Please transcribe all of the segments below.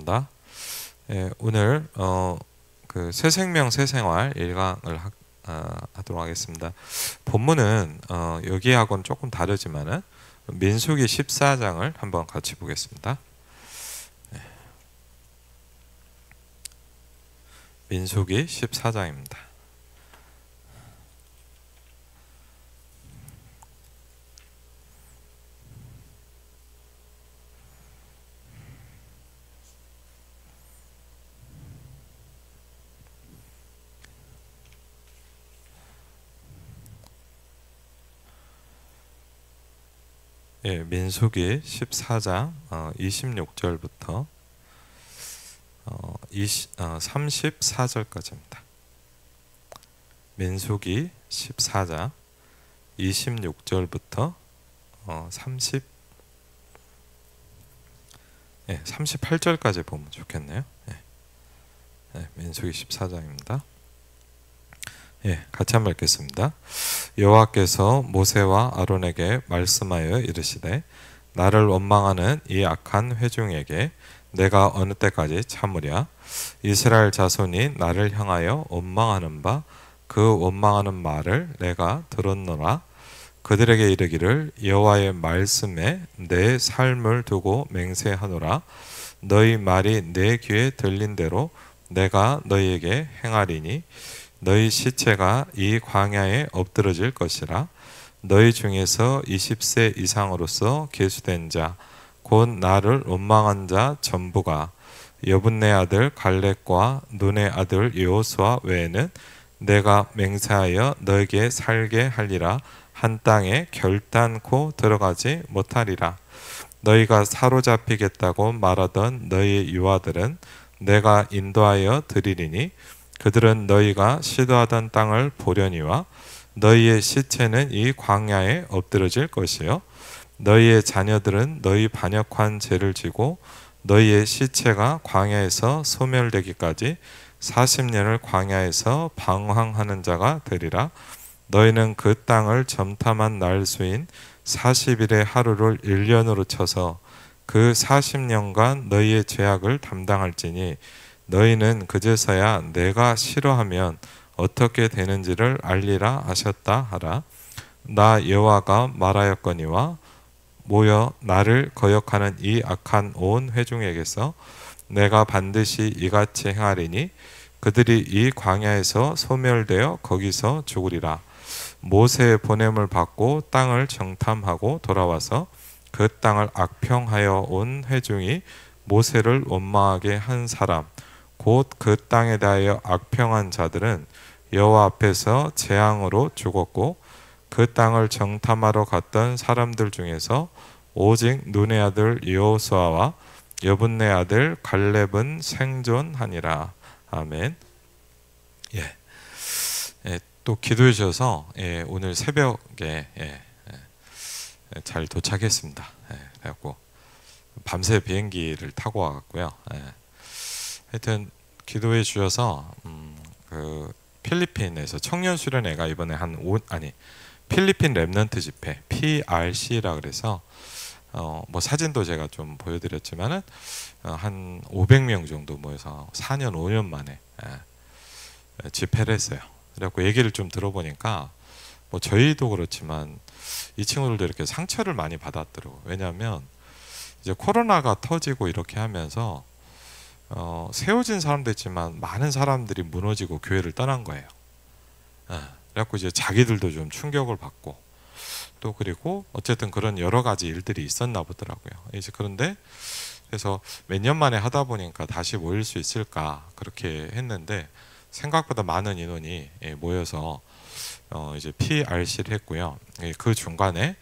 반갑습니다. 오늘 그 새생명 새생활 1강을 하도록 하겠습니다. 본문은 여기하고는 조금 다르지만은 민수기 14장을 한번 같이 보겠습니다. 민수기 14장입니다. 민수기 14장 26절부터 34절까지입니다. 민수기 14장 26절부터 38절까지 보면 좋겠네요. 민수기 14장입니다. 같이 한번 읽겠습니다. 여호와께서 모세와 아론에게 말씀하여 이르시되 나를 원망하는 이 악한 회중에게 내가 어느 때까지 참으랴. 이스라엘 자손이 나를 향하여 원망하는 바 그 원망하는 말을 내가 들었노라. 그들에게 이르기를 여호와의 말씀에 내 삶을 두고 맹세하노라. 너희 말이 내 귀에 들린 대로 내가 너희에게 행하리니 너희 시체가 이 광야에 엎드러질 것이라. 너희 중에서 20세 이상으로서 계수된 자 곧 나를 원망한 자 전부가 여분네 아들 갈렙과 눈의 아들 여호수아 외에는 내가 맹세하여 너에게 살게 하리라 한 땅에 결단코 들어가지 못하리라. 너희가 사로잡히겠다고 말하던 너희 유아들은 내가 인도하여 드리리니 그들은 너희가 시도하던 땅을 보려니와 너희의 시체는 이 광야에 엎드러질 것이요 너희의 자녀들은 너희 반역한 죄를 지고 너희의 시체가 광야에서 소멸되기까지 40년을 광야에서 방황하는 자가 되리라. 너희는 그 땅을 점탐한 날 수인 40일의 하루를 1년으로 쳐서 그 40년간 너희의 죄악을 담당할지니 너희는 그제서야 내가 싫어하면 어떻게 되는지를 알리라 하셨다 하라. 나 여호와가 말하였거니와 모여 나를 거역하는 이 악한 온 회중에게서 내가 반드시 이같이 행하리니 그들이 이 광야에서 소멸되어 거기서 죽으리라. 모세의 보냄을 받고 땅을 정탐하고 돌아와서 그 땅을 악평하여 온 회중이 모세를 원망하게 한 사람 곧 그 땅에 대하여 악평한 자들은 여호와 앞에서 재앙으로 죽었고 그 땅을 정탐하러 갔던 사람들 중에서 오직 눈의 아들 여호수아와 여분네 아들 갈렙은 생존하니라. 아멘. 또 기도해 주셔서 오늘 새벽에 잘 도착했습니다. 그래갖고 밤새 비행기를 타고 와갖고요. 하여튼 기도해 주셔서 그 필리핀에서 청년 수련회가 이번에 필리핀 랩넌트 집회 PRC라 그래서 뭐 사진도 제가 좀 보여드렸지만은 한 500명 정도 모여서 4년 5년 만에 집회를 했어요. 그래갖고 얘기를 좀 들어보니까 뭐 저희도 그렇지만 이 친구들도 이렇게 상처를 많이 받았더라고요. 왜냐하면 이제 코로나가 터지고 이렇게 하면서 세워진 사람도 있지만 많은 사람들이 무너지고 교회를 떠난 거예요. 그래갖고 이제 자기들도 좀 충격을 받고 또 그리고 어쨌든 그런 여러 가지 일들이 있었나 보더라고요. 이제 그런데 그래서 몇 년 만에 하다 보니까 다시 모일 수 있을까 그렇게 했는데 생각보다 많은 인원이 모여서 이제 PRC를 했고요. 그 중간에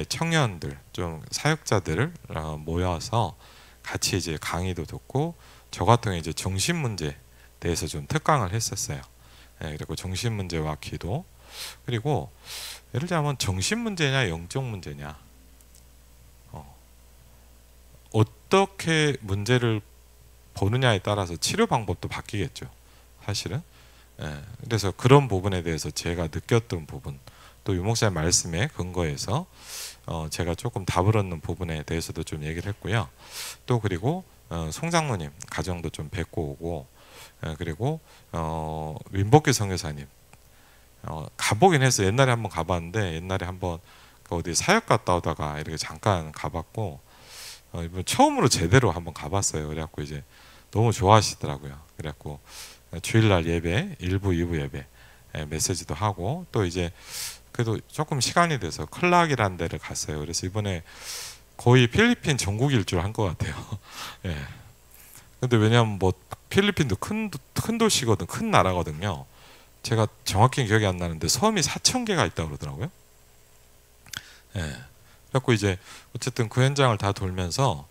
청년들 좀 사역자들을 모여서 같이 이제 강의도 듣고 저 같은 경우 이제 정신 문제에 대해서 좀 특강을 했었어요. 그리고 정신 문제와 기도 그리고 예를 들자면 정신 문제냐 영적 문제냐 어떻게 문제를 보느냐에 따라서 치료 방법도 바뀌겠죠. 사실은 그래서 그런 부분에 대해서 제가 느꼈던 부분 또 유목사의 말씀에 근거해서 제가 조금 답을 얻는 부분에 대해서도 좀 얘기를 했고요. 또 그리고 송장모님 가정도 좀 뵙고 오고, 그리고 민복기 선교사님 가보긴 했어요. 옛날에 한번 가봤는데, 옛날에 한번 그 어디 사역 갔다 오다가 이렇게 잠깐 가봤고, 이번 처음으로 제대로 한번 가봤어요. 그래갖고 이제 너무 좋아하시더라고요. 그래갖고 주일날 예배 1부 2부 예배 메시지도 하고, 또 이제 그래도 조금 시간이 돼서 클락이라는 데를 갔어요. 그래서 이번에 거의 필리핀 전국 일주를 한 것 같아요. 예. 근데 왜냐하면 뭐 필리핀도 큰 도시거든, 큰 나라거든요. 제가 정확히 기억이 안 나는데 섬이 4,000개가 있다고 그러더라고요. 예. 그래갖고 이제 어쨌든 그 현장을 다 돌면서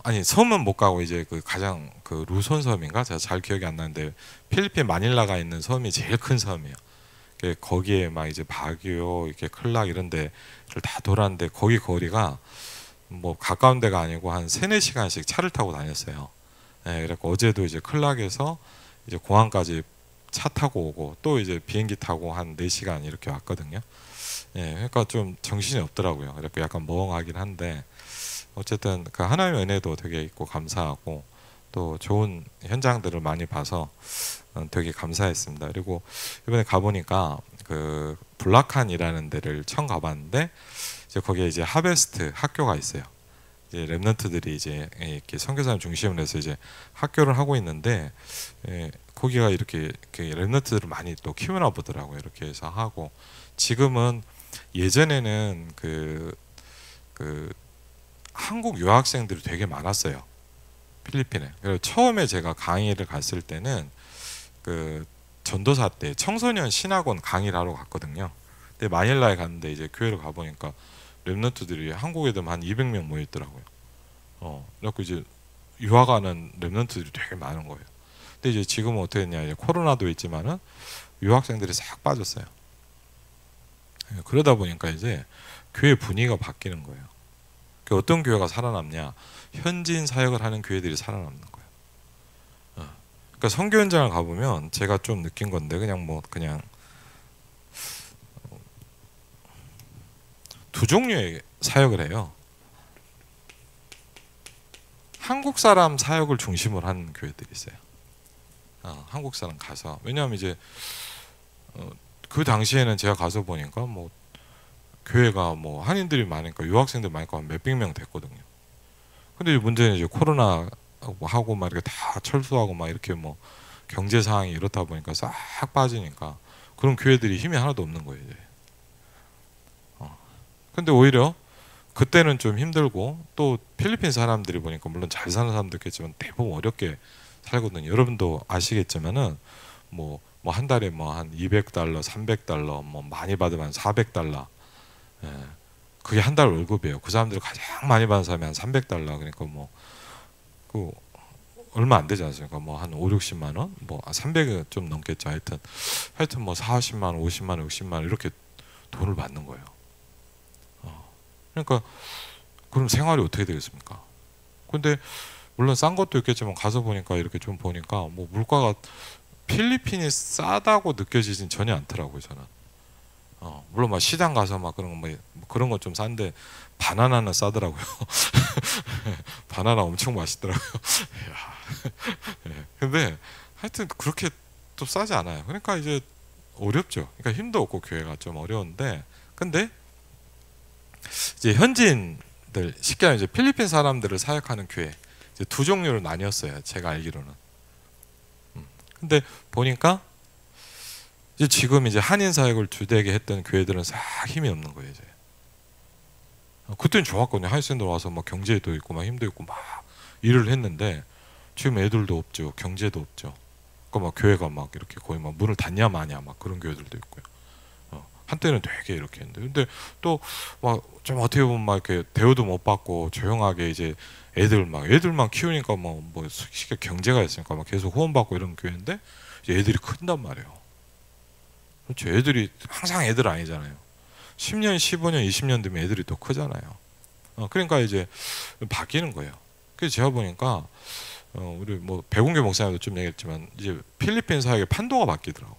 아니 섬은 못 가고 이제 그 가장 그 루손 섬인가 제가 잘 기억이 안 나는데 필리핀 마닐라가 있는 섬이 제일 큰 섬이에요. 거기에 막 이제 바기오 이렇게 클락 이런 데를 다 돌았는데 거기 거리가 뭐 가까운 데가 아니고 한 3-4시간씩 차를 타고 다녔어요. 예, 그래서 어제도 이제 클락에서 이제 공항까지 차 타고 오고 또 이제 비행기 타고 한 4시간 이렇게 왔거든요. 예, 그러니까 좀 정신이 없더라고요. 그래서 약간 멍하긴 한데 어쨌든 그 하나님의 은혜도 되게 있고 감사하고 또 좋은 현장들을 많이 봐서 되게 감사했습니다. 그리고 이번에 가보니까 그 블라칸이라는 데를 처음 가봤는데 이제 거기에 이제 하베스트 학교가 있어요. 이제 랩런트들이 이제 이렇게 선교사님 중심으로 해서 이제 학교를 하고 있는데, 거기가 이렇게 랩런트들을 많이 또 키우나 보더라고요. 이렇게 해서 하고 지금은 예전에는 그 한국 유학생들이 되게 많았어요. 필리핀에. 그래서 처음에 제가 강의를 갔을 때는 그 전도사 때 청소년 신학원 강의를 하러 갔거든요. 근데 마닐라에 갔는데 이제 교회를 가보니까 랩런트들이 한국 애들 한 200명 모여 있더라고요. 그래갖고 이제 유학하는 랩런트들이 되게 많은 거예요. 근데 이제 지금은 어떻게 됐냐, 이제 코로나도 있지만은 유학생들이 싹 빠졌어요. 그러다 보니까 이제 교회 분위기가 바뀌는 거예요. 어떤 교회가 살아남냐? 현지인 사역을 하는 교회들이 살아남는 거예요. 그러니까 선교 현장을 가보면 제가 좀 느낀 건데 그냥 두 종류의 사역을 해요. 한국 사람 사역을 중심으로 하는 교회들이 있어요. 한국 사람 가서, 왜냐하면 이제 그 당시에는 제가 가서 보니까 뭐 교회가 뭐 한인들이 많으니까 유학생들 많으니까 몇백 명 됐거든요. 근데 문제는 이제 코로나 하고 막 이렇게 다 철수하고 막 이렇게 뭐 경제 상황이 이렇다 보니까 싹 빠지니까 그런 교회들이 힘이 하나도 없는 거예요 이제. 근데 오히려 그때는 좀 힘들고, 또 필리핀 사람들이 보니까 물론 잘 사는 사람도 있겠지만 대부분 어렵게 살거든요. 여러분도 아시겠지만은 뭐 한 달에 뭐 한 $200, $300, 뭐 많이 받으면 $400. 예. 그게 한 달 월급이에요. 그 사람들이 가장 많이 받는 사람이 한 $300. 그러니까 뭐 그 얼마 안 되지 않습니까? 뭐 한 5-60만 원? 뭐 300은 좀 넘겠죠. 하여튼 뭐 40만 원, 50만 원, 60만 원 이렇게 돈을 받는 거예요. 그러니까 그럼 생활이 어떻게 되겠습니까? 근데 물론 싼 것도 있겠지만 가서 보니까 이렇게 좀 보니까 뭐 물가가 필리핀이 싸다고 느껴지진 전혀 않더라고요. 저는. 물론 막 시장 가서 막 그런 거 좀 싼데 바나나는 싸더라고요. 바나나 엄청 맛있더라고요. 근데 하여튼 그렇게 또 싸지 않아요. 그러니까 이제 어렵죠. 그러니까 힘도 없고 교회가 좀 어려운데, 근데 이제 현지인들, 쉽게 말하면 이제 필리핀 사람들을 사역하는 교회 이제 두 종류로 나뉘었어요. 제가 알기로는. 근데 보니까 이제 지금 이제 한인 사역을 주되게 했던 교회들은 싹 힘이 없는 거예요. 이제. 그때는 좋았거든요. 한인생들 와서 막 경제도 있고 막 힘도 있고 막 일을 했는데 지금 애들도 없죠. 경제도 없죠. 그러니까 막 교회가 막 이렇게 거의 막 문을 닫냐 마냐 막 그런 교회들도 있고요. 한때는 되게 이렇게 했는데, 근데 또 막 좀 어떻게 보면 막 이렇게 대우도 못 받고 조용하게 이제 애들만 키우니까 뭐 쉽게 경제가 있으니까 막 계속 후원받고 이런 교회인데 이제 애들이 큰단 말이에요. 그렇죠. 애들이 항상 애들 아니잖아요. 10년, 15년, 20년 되면 애들이 또 크잖아요. 그러니까 이제 바뀌는 거예요. 그래서 제가 보니까 우리 뭐 백운교 목사님도 좀 얘기했지만 이제 필리핀 사역의 판도가 바뀌더라고.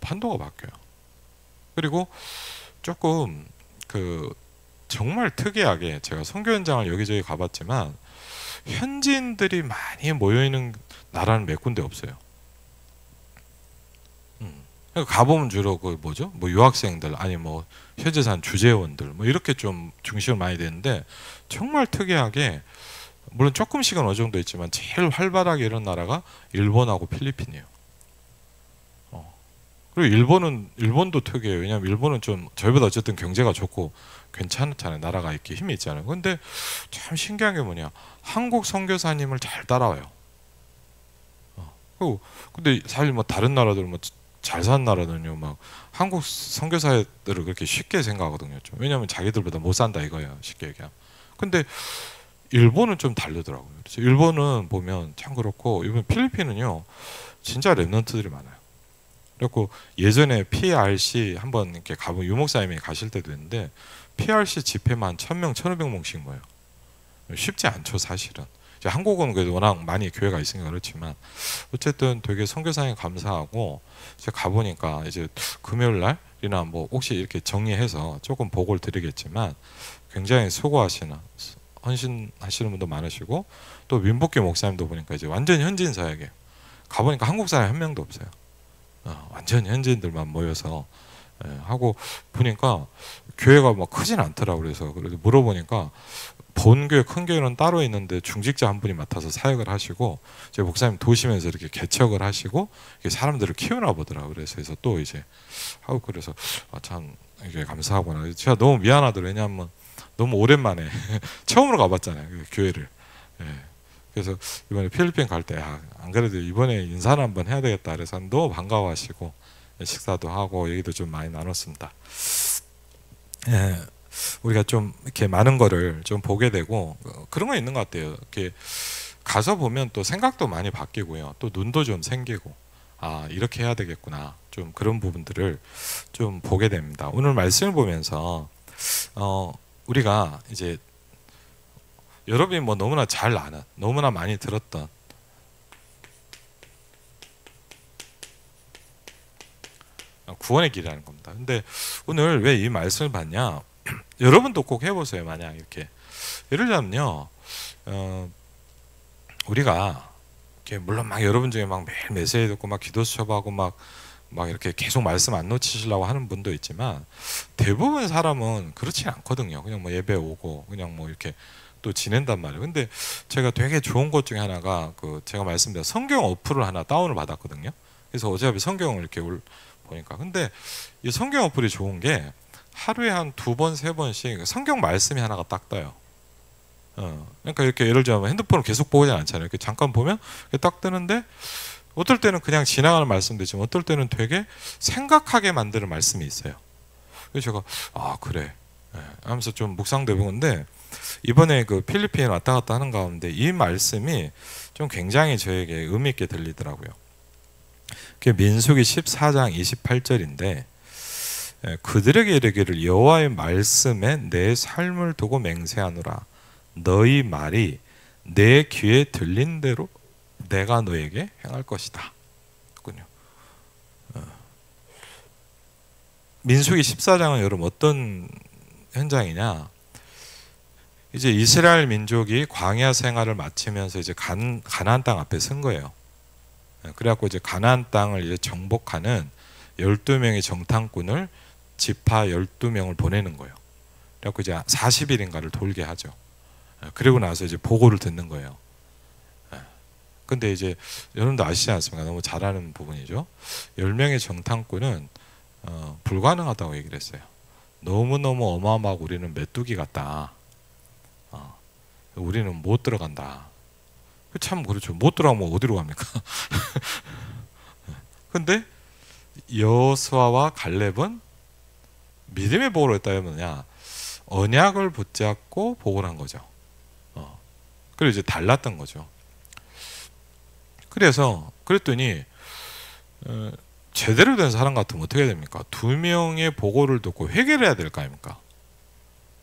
판도가 바뀌어요. 그리고 조금 정말 특이하게 제가 선교 현장을 여기저기 가봤지만 현지인들이 많이 모여 있는 나라는 몇 군데 없어요. 그러니까 가보면 주로 그 뭐죠? 뭐 유학생들 아니 뭐 현지 산 주재원들 뭐 이렇게 좀 중심을 많이 되는데 정말 특이하게 물론 조금씩은 어느 정도 있지만 제일 활발하게 이런 나라가 일본하고 필리핀이에요. 그리고 일본도 특이해요. 왜냐하면 일본은 좀 저희보다 어쨌든 경제가 좋고 괜찮잖아요. 나라가 이렇게 힘이 있잖아요. 근데 참 신기한 게 뭐냐? 한국 선교사님을 잘 따라와요. 그리고 근데 사실 뭐 다른 나라들 뭐 잘 사는 나라는요, 막 한국 선교사들을 그렇게 쉽게 생각하거든요. 좀. 왜냐하면 자기들보다 못 산다 이거예요. 쉽게 얘기하면. 근데 일본은 좀 다르더라고요. 그래서 일본은 보면 참 그렇고, 이번 필리핀은요, 진짜 랩런트들이 많아요. 그래갖고 예전에 PRC 한번 이렇게 가본 유목사님이 가실 때도 있는데, PRC 집회만 1000명, 1500명씩 모여요. 쉽지 않죠, 사실은. 이제 한국은 그래도 워낙 많이 교회가 있으니까 그렇지만, 어쨌든 되게 선교사님 감사하고, 제가 가보니까 이제 금요일 날이나 뭐 혹시 이렇게 정리해서 조금 보고를 드리겠지만, 굉장히 수고하시는, 헌신하시는 분도 많으시고, 또 민복교 목사님도 보니까 이제 완전 현지인 사역이에요. 가보니까 한국 사람 한 명도 없어요. 완전 현지인들만 모여서 하고 보니까 교회가 막 크진 않더라고요. 그래서 물어보니까 본교회 큰 교회는 따로 있는데 중직자 한 분이 맡아서 사역을 하시고, 제 목사님 도시면서 이렇게 개척을 하시고 사람들을 키우나 보더라고요. 그래서 또 이제 하고, 그래서 참 이게 감사하구나. 제가 너무 미안하더라고요. 왜냐하면 너무 오랜만에 처음으로 가봤잖아요, 그 교회를. 그래서 이번에 필리핀 갈 때 안 그래도 이번에 인사를 한번 해야 되겠다 그래서 너무 반가워하시고 식사도 하고 얘기도 좀 많이 나눴습니다. 우리가 좀 이렇게 많은 거를 좀 보게 되고 그런 거 있는 것 같아요. 이렇게 가서 보면 또 생각도 많이 바뀌고요. 또 눈도 좀 생기고, 이렇게 해야 되겠구나. 좀 그런 부분들을 좀 보게 됩니다. 오늘 말씀을 보면서 우리가 이제 여러분이 뭐 너무나 잘 아는, 너무나 많이 들었던 구원의 길이라는 겁니다. 근데 오늘 왜 이 말씀을 받냐? 여러분도 꼭 해보세요. 만약 이렇게 예를 들면요, 우리가 이렇게 물론 막 여러분 중에 막 매일 메시지 듣고 막 기도 수업하고 막 이렇게 계속 말씀 안 놓치시려고 하는 분도 있지만, 대부분 사람은 그렇지 않거든요. 그냥 뭐 예배 오고 그냥 뭐 이렇게 또 지낸단 말이에요. 근데 제가 되게 좋은 것 중에 하나가 제가 말씀드린 성경 어플을 하나 다운을 받았거든요. 그래서 어차피 성경을 이렇게 보니까, 근데 이 성경 어플이 좋은 게 하루에 한 2번, 3번씩 성경 말씀이 하나가 딱 떠요. 그러니까 이렇게 예를 들면 핸드폰을 계속 보진 않잖아요. 이렇게 잠깐 보면 이렇게 딱 뜨는데, 어떨 때는 그냥 지나가는 말씀도 있지만 어떨 때는 되게 생각하게 만드는 말씀이 있어요. 그래서 제가 그래 하면서 좀 묵상도 해보는데, 이번에 그 필리핀 왔다 갔다 하는 가운데 이 말씀이 좀 굉장히 저에게 의미 있게 들리더라고요. 그게 민수기 14장 28절인데, 그들에게 이르기를 여호와의 말씀에 내 삶을 두고 맹세하노라. 너희 말이 내 귀에 들린 대로 내가 너에게 행할 것이다. 그렇군요. 민수기 14장은 여러분 어떤 현장이냐? 이제 이스라엘 민족이 광야 생활을 마치면서 이제 가나안 땅 앞에 선 거예요. 그래갖고 이제 가나안 땅을 이제 정복하는 12명의 정탐꾼을 지파 12명을 보내는 거예요. 그래갖고 이제 40일인가를 돌게 하죠. 그리고 나서 이제 보고를 듣는 거예요. 근데 이제 여러분도 아시지 않습니까? 너무 잘 아는 부분이죠. 10명의 정탐꾼은 불가능하다고 얘기를 했어요. 너무너무 어마어마하고 우리는 메뚜기 같다. 우리는 못 들어간다. 참 그렇죠. 못 들어가면 어디로 갑니까? 근데 여호수아와 갈렙은 믿음의 보고를 했다면 뭐냐? 언약을 붙잡고 보고를 한 거죠. 그리고 이제 달랐던 거죠. 그랬더니 제대로 된 사람 같으면 어떻게 됩니까? 2명의 보고를 듣고 회개를 해야 될 거 아닙니까?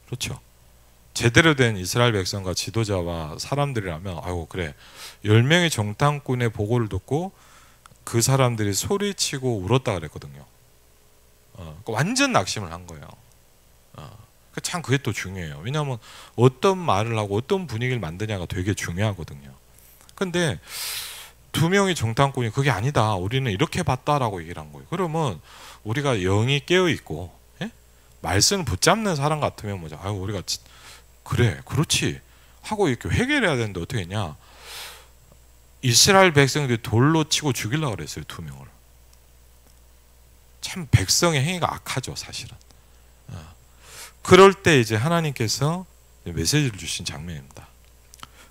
그렇죠. 제대로 된 이스라엘 백성과 지도자와 사람들이라면 아이고 그래 10명의 정탐꾼의 보고를 듣고 그 사람들이 소리치고 울었다 그랬거든요. 완전 낙심을 한 거예요. 참 그게 또 중요해요. 왜냐하면 어떤 말을 하고 어떤 분위기를 만드냐가 되게 중요하거든요. 근데 두 명이 정탐꾼이 그게 아니다, 우리는 이렇게 봤다라고 얘기를 한 거예요. 그러면 우리가 영이 깨어 있고, 예? 말씀을 붙잡는 사람 같으면 뭐죠? 아유, 우리가 그래, 그렇지 하고 이렇게 회개를 해야 되는데 어떻게 했냐? 이스라엘 백성들이 돌로 치고 죽이려고 그랬어요, 두 명을. 참 백성의 행위가 악하죠, 사실은. 그럴 때 이제 하나님께서 메시지를 주신 장면입니다.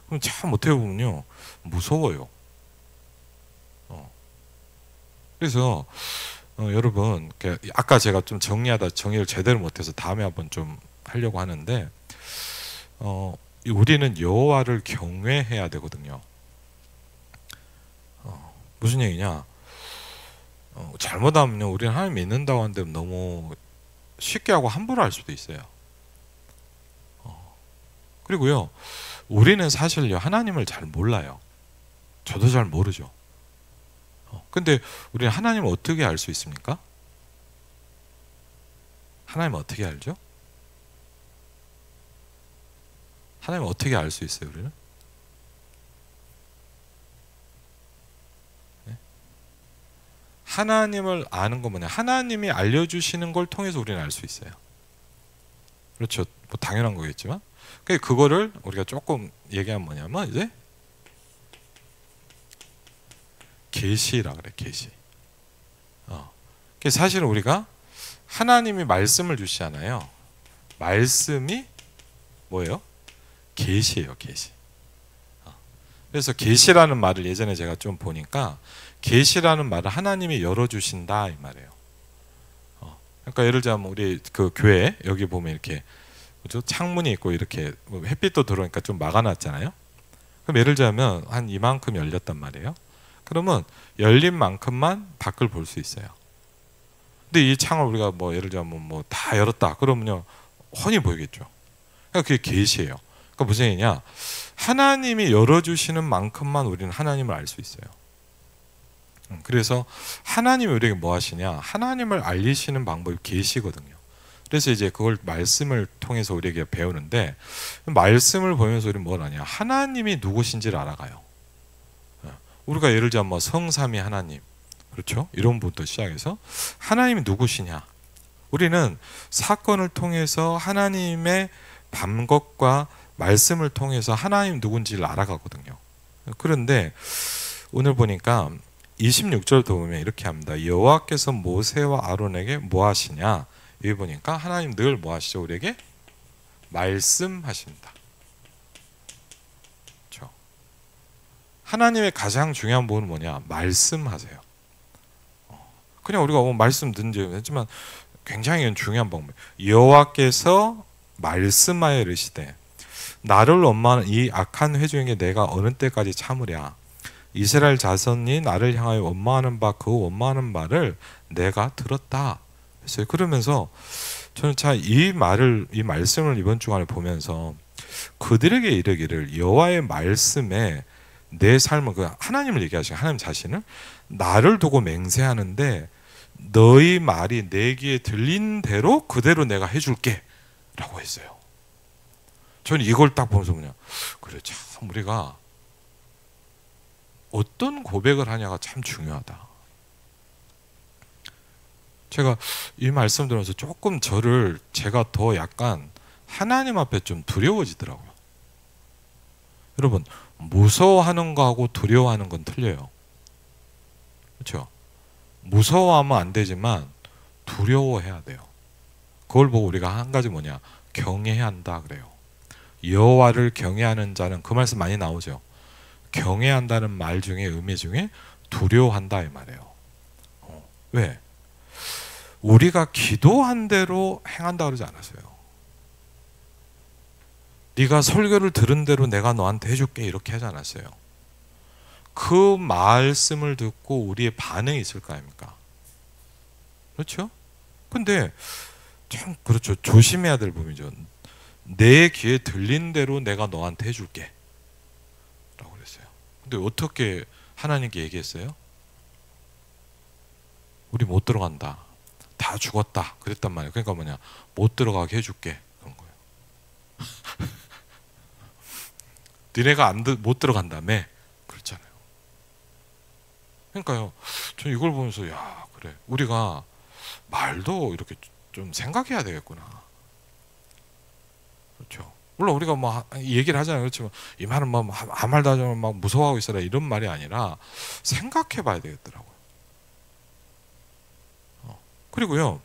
그럼 참 어떻게 보면요, 무서워요. 그래서 여러분, 아까 제가 좀 정리하다 정리를 제대로 못해서 다음에 한번 좀 하려고 하는데, 우리는 여호와를 경외해야 되거든요. 무슨 얘기냐? 잘못하면요, 우리는 하나님 믿는다고 하는데 너무 쉽게 하고 함부로 할 수도 있어요. 그리고요, 우리는 사실요, 하나님을 잘 몰라요. 저도 잘 모르죠. 근데 우리는 하나님을 어떻게 알 수 있습니까? 하나님을 어떻게 알죠? 하나님을 어떻게 알 수 있어요, 우리는? 네? 하나님을 아는 건 뭐냐? 하나님이 알려주시는 걸 통해서 우리는 알 수 있어요. 그렇죠. 뭐 당연한 거겠지만. 그거를 우리가 조금 얘기하면 뭐냐면, 이제 계시라 그래, 계시. 사실은 우리가 하나님이 말씀을 주시잖아요. 말씀이 뭐예요? 계시예요, 계시. 그래서 계시라는 말을 예전에 제가 좀 보니까, 계시라는 말을 하나님이 열어주신다 이 말이에요. 그러니까 예를 들자면 우리 그 교회 여기 보면 이렇게 그죠? 창문이 있고 이렇게 햇빛도 들어오니까 좀 막아놨잖아요. 그럼 예를 들자면 한 이만큼 열렸단 말이에요. 그러면 열린 만큼만 밖을 볼 수 있어요. 근데 이 창을 우리가 뭐 예를 들자면 뭐 다 열었다 그러면요, 훤히 보이겠죠. 그러니까 그게 계시예요. 그러니까 무슨 얘기냐? 하나님이 열어주시는 만큼만 우리는 하나님을 알 수 있어요. 그래서 하나님이 우리에게 뭐 하시냐? 하나님을 알리시는 방법이 계시거든요. 그래서 이제 그걸 말씀을 통해서 우리에게 배우는데, 말씀을 보면서 우리는 뭘 하냐? 하나님이 누구신지를 알아가요. 우리가 예를 들자면 뭐 성삼위 하나님, 그렇죠? 이런 부터 시작해서 하나님이 누구시냐? 우리는 사건을 통해서 하나님의 감각과 말씀을 통해서 하나님 누군지를 알아가거든요. 그런데 오늘 보니까 26절도 보면 이렇게 합니다. 여호와께서 모세와 아론에게 뭐 하시냐? 여기 보니까 하나님 늘 뭐 하시죠? 우리에게 말씀하십니다. 그렇죠? 하나님의 가장 중요한 부분은 뭐냐? 말씀하세요. 그냥 우리가 말씀 듣는지 했지만 굉장히 중요한 방법. 여호와께서 말씀하여 이르시되 나를 원망하는 이 악한 회중에게 내가 어느 때까지 참으랴? 이스라엘 자손이 나를 향하여 원망하는 바 그 원망하는 말을 내가 들었다. 했어요. 그러면서 저는 참 이 말씀을 이번 주간에 보면서 그들에게 이르기를 여호와의 말씀에 내 삶을, 그 하나님을 얘기하시고 하나님 자신을 나를 두고 맹세하는데 너희 말이 내 귀에 들린 대로 그대로 내가 해줄게 라고 했어요. 저는 이걸 딱 보면서 그냥 그래, 참 우리가 어떤 고백을 하냐가 참 중요하다. 제가 이 말씀 들으면서 조금 제가 더 약간 하나님 앞에 좀 두려워지더라고요. 여러분, 무서워하는 거하고 두려워하는 건 틀려요. 그렇죠? 무서워하면 안 되지만 두려워해야 돼요. 그걸 보고 우리가 한 가지 뭐냐? 경외해야 한다 그래요. 여호와를 경외하는 자는, 그 말씀 많이 나오죠. 경외한다는 말 중에 의미 중에 두려워한다 이 말이에요. 왜? 우리가 기도한 대로 행한다 그러지 않았어요. 네가 설교를 들은 대로 내가 너한테 해줄게 이렇게 하지 않았어요. 그 말씀을 듣고 우리의 반응이 있을 거 아닙니까? 그렇죠? 근데 참 그렇죠. 조심해야 될 부분이죠. 내 귀에 들린 대로 내가 너한테 해줄게 라고 그랬어요. 근데 어떻게 하나님께 얘기했어요? 우리 못 들어간다, 다 죽었다 그랬단 말이에요. 그러니까 뭐냐? 못 들어가게 해줄게 그런 거예요. 니네가 못 들어간다며. 그렇잖아요. 그러니까요. 저는 이걸 보면서 야 그래 우리가 말도 이렇게 좀 생각해야 되겠구나. 그렇죠. 물론 우리가 뭐 얘기를 하잖아요. 그렇지만 이 말은 뭐 아무 말도 하지 막 무서워하고 있어라 이런 말이 아니라 생각해봐야 되겠더라고요. 그리고요.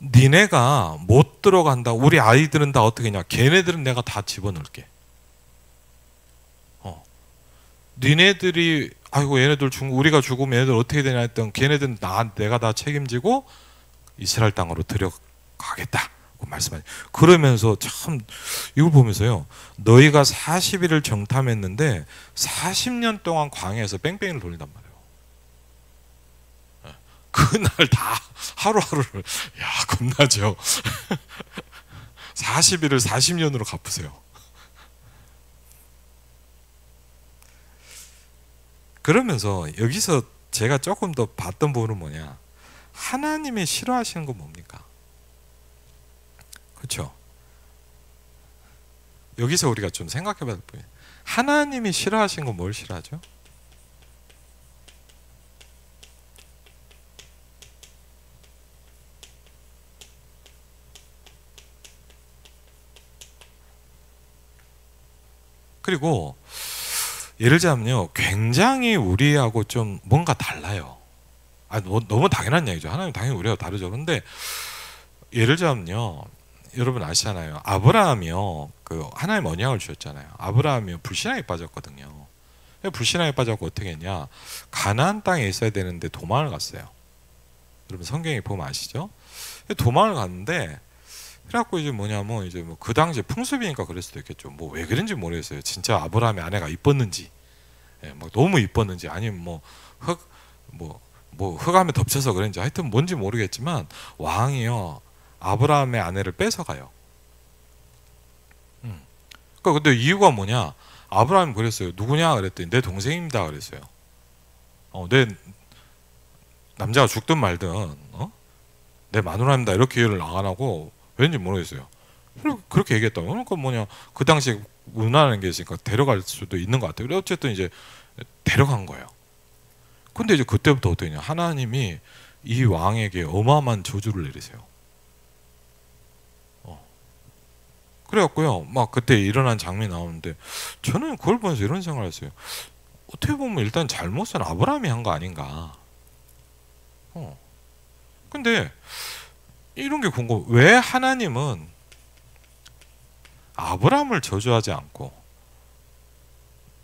니네가 못 들어간다. 우리 아이들은 다 어떻게 했냐. 걔네들은 내가 다 집어넣을게. 니네들이 아이고 얘네들 우리가 죽으면 얘네들 어떻게 되냐 했던 걔네들은 내가 다 책임지고 이스라엘 땅으로 들어가겠다고 말씀하죠. 그러면서 참 이걸 보면서요. 너희가 40일을 정탐했는데 40년 동안 광야에서 뺑뺑이를 돌린단 말이에요. 그날 다 하루하루를 야 겁나죠. 40일을 40년으로 갚으세요. 그러면서 여기서 제가 조금 더 봤던 부분은 뭐냐, 하나님이 싫어하시는 건 뭡니까? 그렇죠? 여기서 우리가 좀 생각해 봐야 될 부분이에요. 하나님이 싫어하시는 건 뭘 싫어하죠? 그리고 예를 들자면요, 굉장히 우리하고 좀 뭔가 달라요. 너무 당연한 얘기죠. 하나님 당연히 우리하고 다르죠. 그런데 예를 들자면요, 여러분 아시잖아요. 아브라함이요, 그 하나님 언약을 주셨잖아요. 아브라함이요 불신앙에 빠졌거든요. 불신앙에 빠져서 어떻게 했냐, 가나안 땅에 있어야 되는데 도망을 갔어요. 여러분 성경에 보면 아시죠? 도망을 갔는데 그래갖고 이제 뭐냐면 이제 뭐 그 당시에 풍습이니까 그럴 수도 있겠죠. 뭐 왜 그런지 모르겠어요. 진짜 아브라함의 아내가 이뻤는지, 예, 막 너무 이뻤는지, 아니면 뭐 흑암에 덮쳐서 그런지, 하여튼 뭔지 모르겠지만 왕이요 아브라함의 아내를 뺏어가요. 그러니까 근데 이유가 뭐냐? 아브라함이 그랬어요. 누구냐 그랬더니 내 동생입니다 그랬어요. 내 남자가 죽든 말든 내 마누라입니다 이렇게 얘기를 안 하고, 왠지 모르겠어요. 그렇게 얘기했다. 그러니까 뭐냐, 그 당시에 문화라는 게 있으니까 데려갈 수도 있는 것 같아요. 어쨌든 이제 데려간 거예요. 근데 이제 그때부터 어떻게 했냐, 하나님이 이 왕에게 어마어마한 저주를 내리세요. 그래갖고요, 막 그때 일어난 장면이 나오는데 저는 그걸 보면서 이런 생각을 했어요. 어떻게 보면 일단 잘못은 아브라함이 한 거 아닌가. 근데 이런 게 궁금. 왜 하나님은 아브라함을 저주하지 않고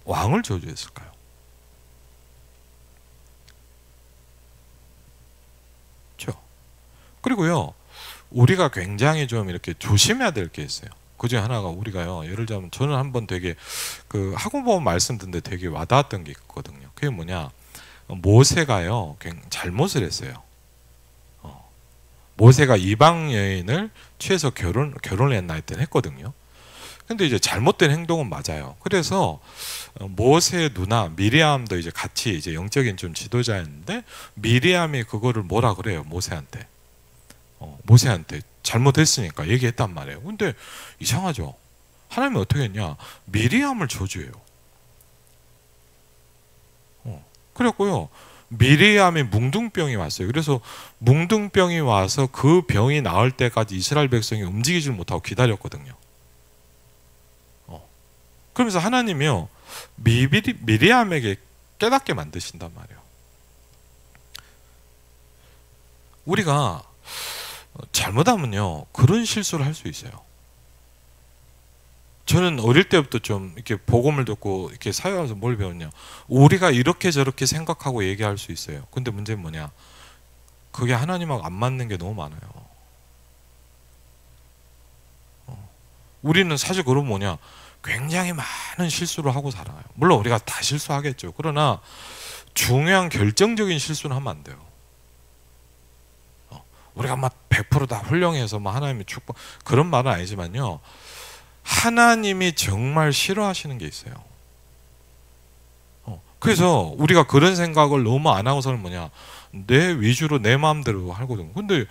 왕을 저주했을까요? 그렇죠. 그리고요, 우리가 굉장히 좀 이렇게 조심해야 될 게 있어요. 그 중에 하나가, 우리가요, 예를 들자면 저는 한번 되게 그 학원보험 말씀 듣는데 되게 와닿았던 게 있거든요. 그게 뭐냐, 모세가요 잘못을 했어요. 모세가 이방 여인을 취해서 결혼을 했나 했거든요. 근데 이제 잘못된 행동은 맞아요. 그래서 모세의 누나 미리암도 이제 같이 이제 영적인 좀 지도자였는데, 미리암이 그거를 뭐라 그래요, 모세한테. 모세한테 잘못했으니까 얘기했단 말이에요. 근데 이상하죠. 하나님이 어떻게 했냐, 미리암을 저주해요. 그랬고요, 미리암이 뭉둥병이 왔어요. 그래서 뭉둥병이 와서 그 병이 나을 때까지 이스라엘 백성이 움직이질 못하고 기다렸거든요. 그러면서 하나님이요 미리암에게 깨닫게 만드신단 말이에요. 우리가 잘못하면요 그런 실수를 할 수 있어요. 저는 어릴 때부터 좀 이렇게 복음을 듣고 이렇게 사회하면서 뭘 배웠냐, 우리가 이렇게 저렇게 생각하고 얘기할 수 있어요. 근데 문제는 뭐냐, 그게 하나님하고 안 맞는 게 너무 많아요. 우리는 사실 그럼 뭐냐, 굉장히 많은 실수를 하고 살아요. 물론 우리가 다 실수하겠죠. 그러나 중요한 결정적인 실수는 하면 안 돼요. 우리가 막 100% 다 훌륭해서 막 하나님의 축복, 그런 말은 아니지만요, 하나님이 정말 싫어하시는 게 있어요. 그래서 우리가 그런 생각을 너무 안 하고서는 뭐냐, 내 위주로 내 마음대로 하거든요. 근데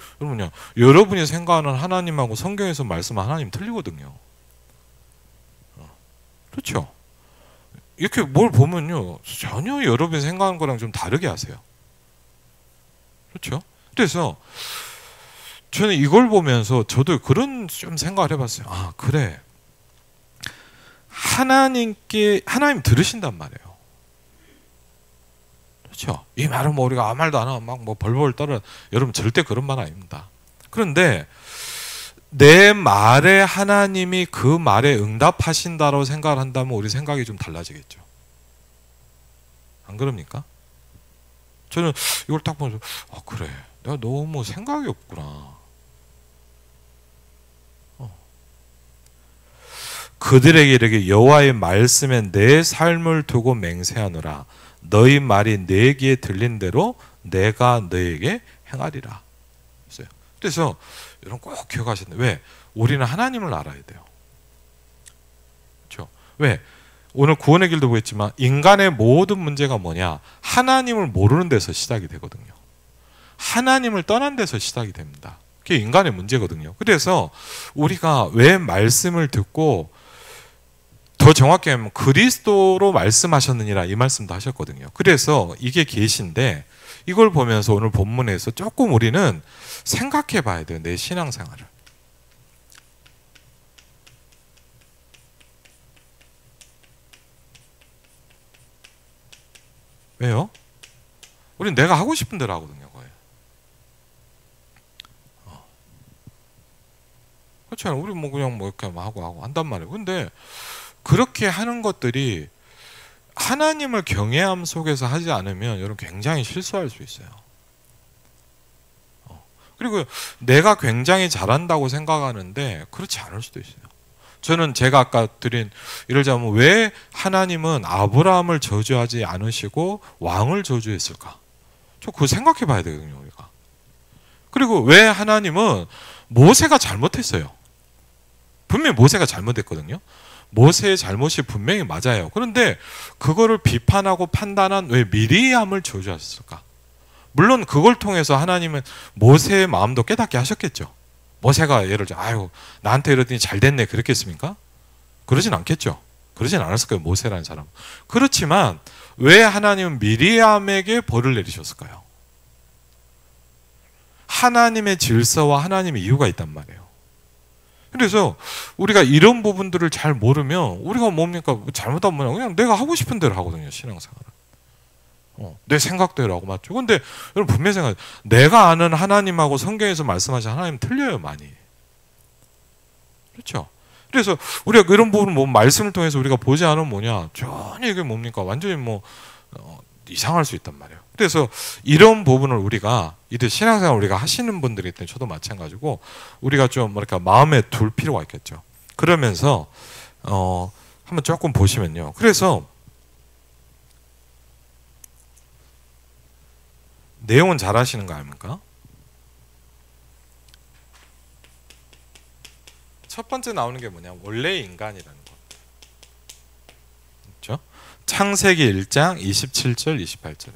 여러분이 생각하는 하나님하고 성경에서 말씀한 하나님 틀리거든요. 그렇죠? 이렇게 뭘 보면요, 전혀 여러분이 생각하는 거랑 좀 다르게 하세요. 그렇죠? 그래서 저는 이걸 보면서 저도 그런 좀 생각을 해봤어요. 아, 그래. 하나님 들으신단 말이에요. 그렇죠? 이 말은 뭐 우리가 아무 말도 안 하고 막 뭐 벌벌 떨어. 여러분 절대 그런 말 아닙니다. 그런데 내 말에 하나님이 그 말에 응답하신다고 생각을 한다면 우리 생각이 좀 달라지겠죠. 안 그럽니까? 저는 이걸 딱 보면서 아, 그래. 내가 너무 생각이 없구나. 그들에게 이르기를 여호와의 말씀에 내 삶을 두고 맹세하노라. 너희 말이 내 귀에 들린 대로 내가 너에게 행하리라. 그래서 여러분 꼭 기억하셔야 돼요. 왜? 우리는 하나님을 알아야 돼요. 그렇죠? 왜? 오늘 구원의 길도 보겠지만 인간의 모든 문제가 뭐냐? 하나님을 모르는 데서 시작이 되거든요. 하나님을 떠난 데서 시작이 됩니다. 그게 인간의 문제거든요. 그래서 우리가 왜 말씀을 듣고 더 정확히 하면 그리스도로 말씀하셨느니라 이 말씀도 하셨거든요. 그래서 이게 계시인데 이걸 보면서 오늘 본문에서 조금 우리는 생각해 봐야 돼요. 내 신앙생활을. 왜요? 우리는 내가 하고 싶은 대로 하거든요. 거의. 그렇잖아요. 우리 뭐 그냥 뭐 이렇게 하고 한단 말이에요. 근데 그렇게 하는 것들이 하나님을 경외함 속에서 하지 않으면 여러분 굉장히 실수할 수 있어요. 그리고 내가 굉장히 잘한다고 생각하는데 그렇지 않을 수도 있어요. 저는 제가 아까 드린 예를 들자면 왜 하나님은 아브라함을 저주하지 않으시고 왕을 저주했을까? 저 그거 생각해 봐야 되거든요, 우리가. 그리고 왜 하나님은 모세가 잘못했어요. 분명히 모세가 잘못했거든요. 모세의 잘못이 분명히 맞아요. 그런데 그거를 비판하고 판단한 왜 미리암을 저주하셨을까? 물론 그걸 통해서 하나님은 모세의 마음도 깨닫게 하셨겠죠. 모세가 예를 들어 아유 나한테 이러더니 잘 됐네 그랬겠습니까? 그러진 않겠죠. 그러진 않았을 거예요. 모세라는 사람. 그렇지만 왜 하나님은 미리암에게 벌을 내리셨을까요? 하나님의 질서와 하나님의 이유가 있단 말이에요. 그래서 우리가 이런 부분들을 잘 모르면 우리가 뭡니까? 잘못하면 그냥 내가 하고 싶은 대로 하거든요. 신앙생활은. 내 생각대로 하고 맞죠. 근데 여러분 분명히 생각해요. 내가 아는 하나님하고 성경에서 말씀하신 하나님 틀려요. 많이. 그렇죠. 그래서 우리가 이런 부분을 뭐 말씀을 통해서 우리가 보지 않으면 뭐냐. 전혀 이게 뭡니까? 완전히 뭐 이상할 수 있단 말이에요. 그래서 이런 부분을 우리가 이들 신앙생활 우리가 하시는 분들이 있든 저도 마찬가지고 우리가 좀 뭐랄까 마음에 둘 필요가 있겠죠. 그러면서 한번 조금 보시면요. 그래서 내용은 잘 하시는 거 아닙니까? 첫 번째 나오는 게 뭐냐? 원래 인간이라는 거. 그렇죠? 창세기 1장 27절 28절.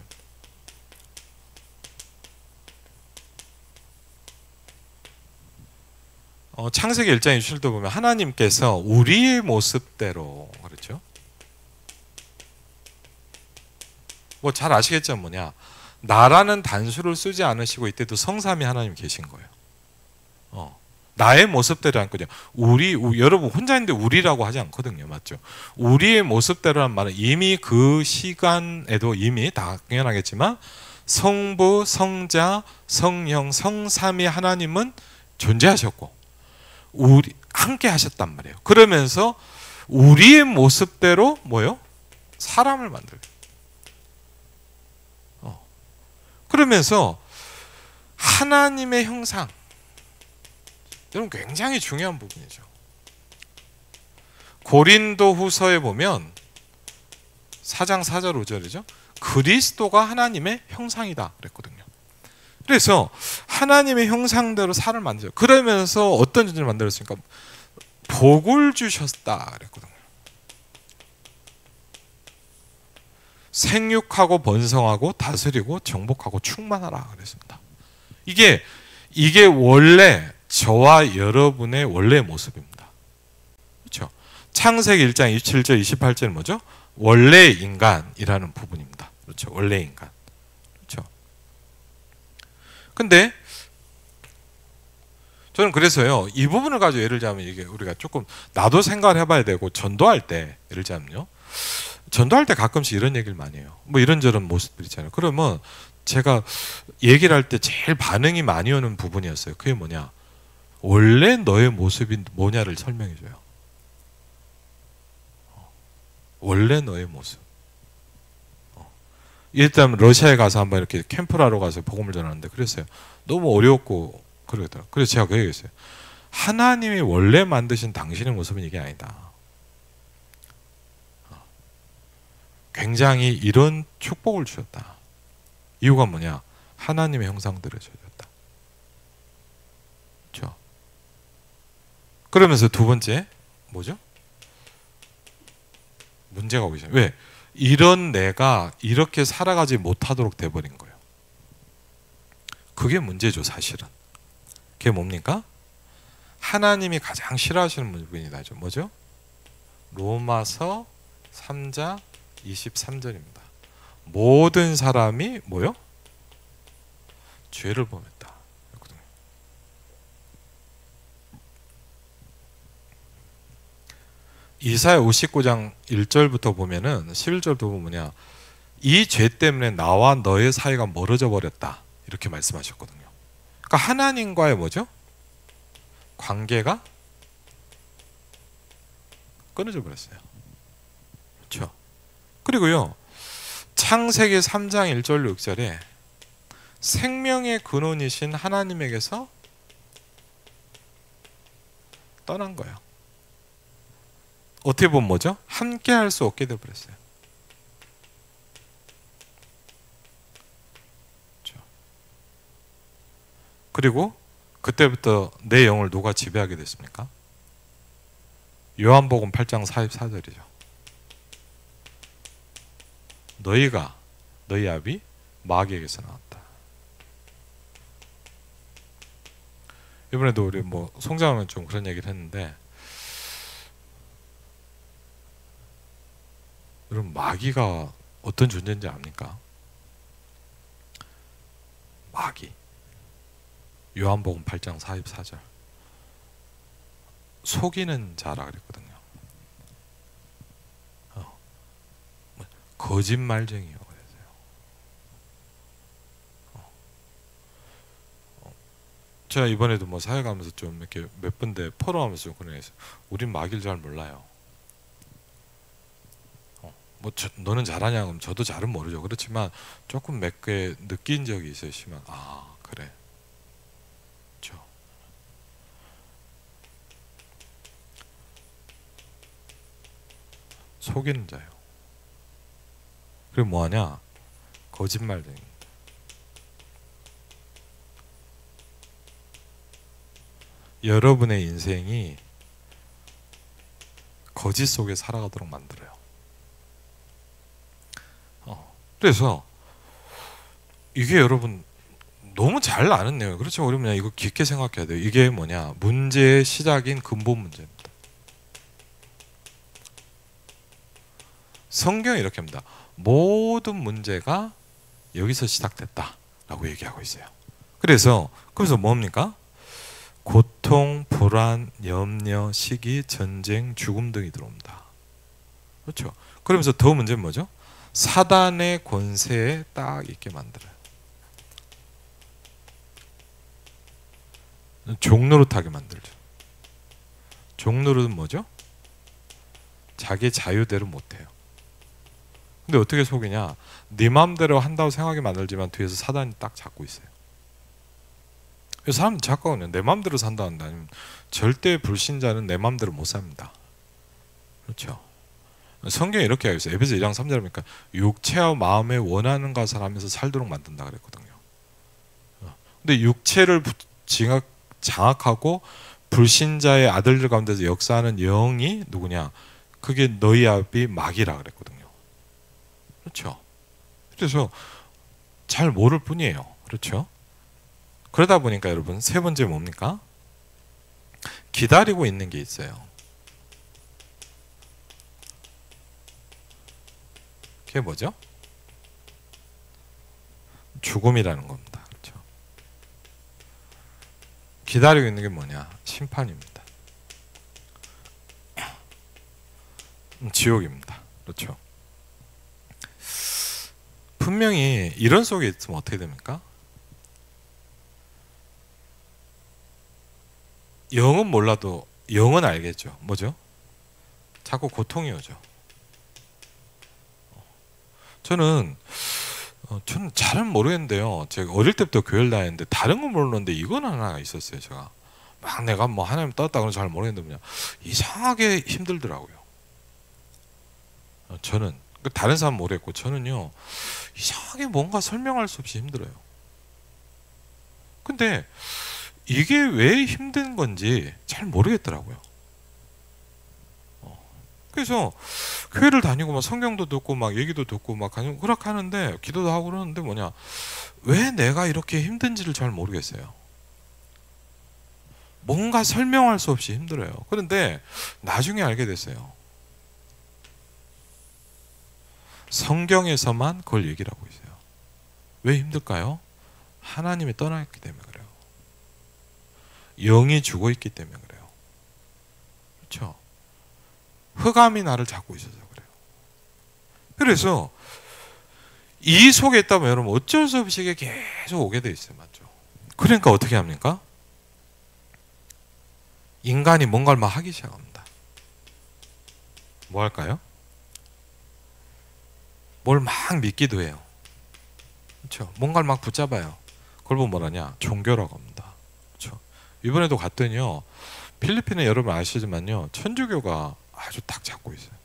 창세기 1장 27절 보면 하나님께서 우리의 모습대로 그렇죠? 뭐 잘 아시겠죠? 뭐냐? 나라는 단수를 쓰지 않으시고 이때도 성삼위 하나님 계신 거예요. 나의 모습대로 한 거죠. 여러분 혼자 있는데 우리라고 하지 않거든요. 맞죠? 우리의 모습대로란 말은 이미 그 시간에도 이미 당연하겠지만 성부, 성자, 성령, 성삼위 하나님은 존재하셨고 우리 함께 하셨단 말이에요. 그러면서 우리의 모습대로 뭐요? 사람을 만들고 그러면서 하나님의 형상 여러분 굉장히 중요한 부분이죠. 고린도 후서에 보면 4장 4절 5절이죠. 그리스도가 하나님의 형상이다 그랬거든요. 그래서 하나님의 형상대로 사람을 만들죠. 그러면서 어떤 존재를 만들었습니까? 복을 주셨다 그랬거든요. 생육하고 번성하고 다스리고 정복하고 충만하라 그랬습니다. 이게 원래 저와 여러분의 원래의 모습입니다. 그렇죠? 창세기 1장 27절 28절은 뭐죠? 원래 인간이라는 부분입니다. 그렇죠? 원래 인간. 그렇죠? 근데 저는 그래서요, 이 부분을 가지고 예를 들자면 이게 우리가 조금 나도 생각을 해봐야 되고, 전도할 때 예를 들자면요, 전도할 때 가끔씩 이런 얘기를 많이 해요. 뭐 이런저런 모습들 있잖아요. 그러면 제가 얘기를 할 때 제일 반응이 많이 오는 부분이었어요. 그게 뭐냐? 원래 너의 모습이 뭐냐를 설명해줘요. 원래 너의 모습. 일단 러시아에 가서 한번 이렇게 캠프를 하러 가서 복음을 전하는데 그랬어요. 너무 어려웠고 그러더라고요. 그래서 제가 그 얘기했어요. 하나님이 원래 만드신 당신의 모습은 이게 아니다. 굉장히 이런 축복을 주셨다. 이유가 뭐냐? 하나님의 형상대로 주셨다. 그렇죠? 그러면서 두 번째 뭐죠? 문제가 오기 시작해요. 왜? 이런 내가 이렇게 살아가지 못하도록 돼버린 거예요. 그게 문제죠, 사실은. 그게 뭡니까? 하나님이 가장 싫어하시는 부분이다. 뭐죠? 로마서 3장 23절입니다. 모든 사람이 뭐요? 죄를 범했다. 이사야 59장 1절부터 보면은 11절부터 보면 뭐냐? 이 죄 때문에 나와 너의 사이가 멀어져 버렸다. 이렇게 말씀하셨거든요. 그러니까 하나님과의 뭐죠? 관계가 끊어져 버렸어요. 그렇죠? 그리고요, 창세기 3장 1절 6절에 생명의 근원이신 하나님에게서 떠난 거예요. 어떻게 보면 뭐죠? 함께 할 수 없게 되어버렸어요. 그렇죠? 그리고 그때부터 내 영을 누가 지배하게 됐습니까? 요한복음 8장 44절이죠. 너희가 너희 아비 마귀에게서 나왔다. 이번에도 우리 뭐 송장하면 좀 그런 얘기를 했는데, 여러분 마귀가 어떤 존재인지 압니까? 마귀. 요한복음 8장 44절. 속이는 자라 그랬거든요. 거짓말쟁이요. 제가 이번에도 뭐 사회 가면서 좀 이렇게 몇 군데 포럼하면서 좀 그런 게 있어요. 우린 마귀를 잘 몰라요. 너는 잘하냐? 그럼 저도 잘은 모르죠. 그렇지만 조금 몇 개 느낀 적이 있어요. 심한. 아, 그래. 그렇죠. 속이는 자요. 그리고 뭐하냐? 거짓말쟁이. 여러분의 인생이 거짓 속에 살아가도록 만들어요. 그래서 이게 여러분 너무 잘 아는 내용. 그렇죠? 우리는 이거 깊게 생각해야 돼요. 이게 뭐냐? 문제의 시작인 근본 문제입니다. 성경이 이렇게 합니다. 모든 문제가 여기서 시작됐다라고 얘기하고 있어요. 그래서 뭡니까? 고통, 불안, 염려, 시기, 전쟁, 죽음 등이 들어옵니다. 그렇죠? 그러면서 더 문제는 뭐죠? 사단의 권세에 딱 있게 만들어요. 종노릇하게 만들죠. 종노릇은 뭐죠? 자기 자유대로 못해요. 근데 어떻게 속이냐? 네 마음대로 한다고 생각하게 만들지만 뒤에서 사단이 딱 잡고 있어요. 사람 착각은요, 내 마음대로 산다는데 아니면 절대 불신자는 내 마음대로 못 삽니다. 그렇죠? 성경이 이렇게 하고 있어요. 에베소 2장 3절에 보니까 육체와 마음에 원하는 것을 하면서 살도록 만든다 그랬거든요. 근데 육체를 장악하고 불신자의 아들들 가운데서 역사하는 영이 누구냐? 그게 너희 아비 마귀라 그랬거든요. 그렇죠? 그래서 잘 모를 뿐이에요. 그렇죠? 그러다 보니까 여러분 세 번째 뭡니까? 기다리고 있는 게 있어요. 그게 뭐죠? 죽음이라는 겁니다. 그렇죠? 기다리고 있는 게 뭐냐? 심판입니다. 지옥입니다. 그렇죠? 분명히 이런 속에 있으면 어떻게 됩니까? 영은 몰라도 영은 알겠죠. 뭐죠? 자꾸 고통이 오죠. 저는 잘은 모르겠는데요. 제가 어릴 때부터 교회를 다녔는데 다른 건 모르는데 이건 하나 있었어요. 제가 막 내가 뭐 하나님 떴다 그런 잘 모르겠는데 그냥 이상하게 힘들더라고요. 저는 다른 사람 모르겠고 저는요 이상하게 뭔가 설명할 수 없이 힘들어요. 근데 이게 왜 힘든 건지 잘 모르겠더라고요. 그래서 교회를 다니고 막 성경도 듣고 막 얘기도 듣고 막 그렇게 하는데 기도도 하고 그러는데 뭐냐 왜 내가 이렇게 힘든지를 잘 모르겠어요. 뭔가 설명할 수 없이 힘들어요. 그런데 나중에 알게 됐어요. 성경에서만 그걸 얘기를 하고 있어요. 왜 힘들까요? 하나님이 떠났기 때문에 그래요. 영이 죽어 있기 때문에 그래요. 그렇죠? 흑암이 나를 잡고 있어서 그래요. 그래서 이 속에 있다면 여러분 어쩔 수 없이 이게 계속 오게 돼 있어요. 맞죠? 그러니까 어떻게 합니까? 인간이 뭔가를 막 하기 시작합니다. 뭐 할까요? 뭘 막 믿기도 해요. 그렇죠? 뭔가를 막 붙잡아요. 그걸 보면 뭐라냐? 종교라고 합니다. 그렇죠? 이번에도 갔더니요. 필리핀에 여러분 아시지만요. 천주교가 아주 딱 잡고 있어요.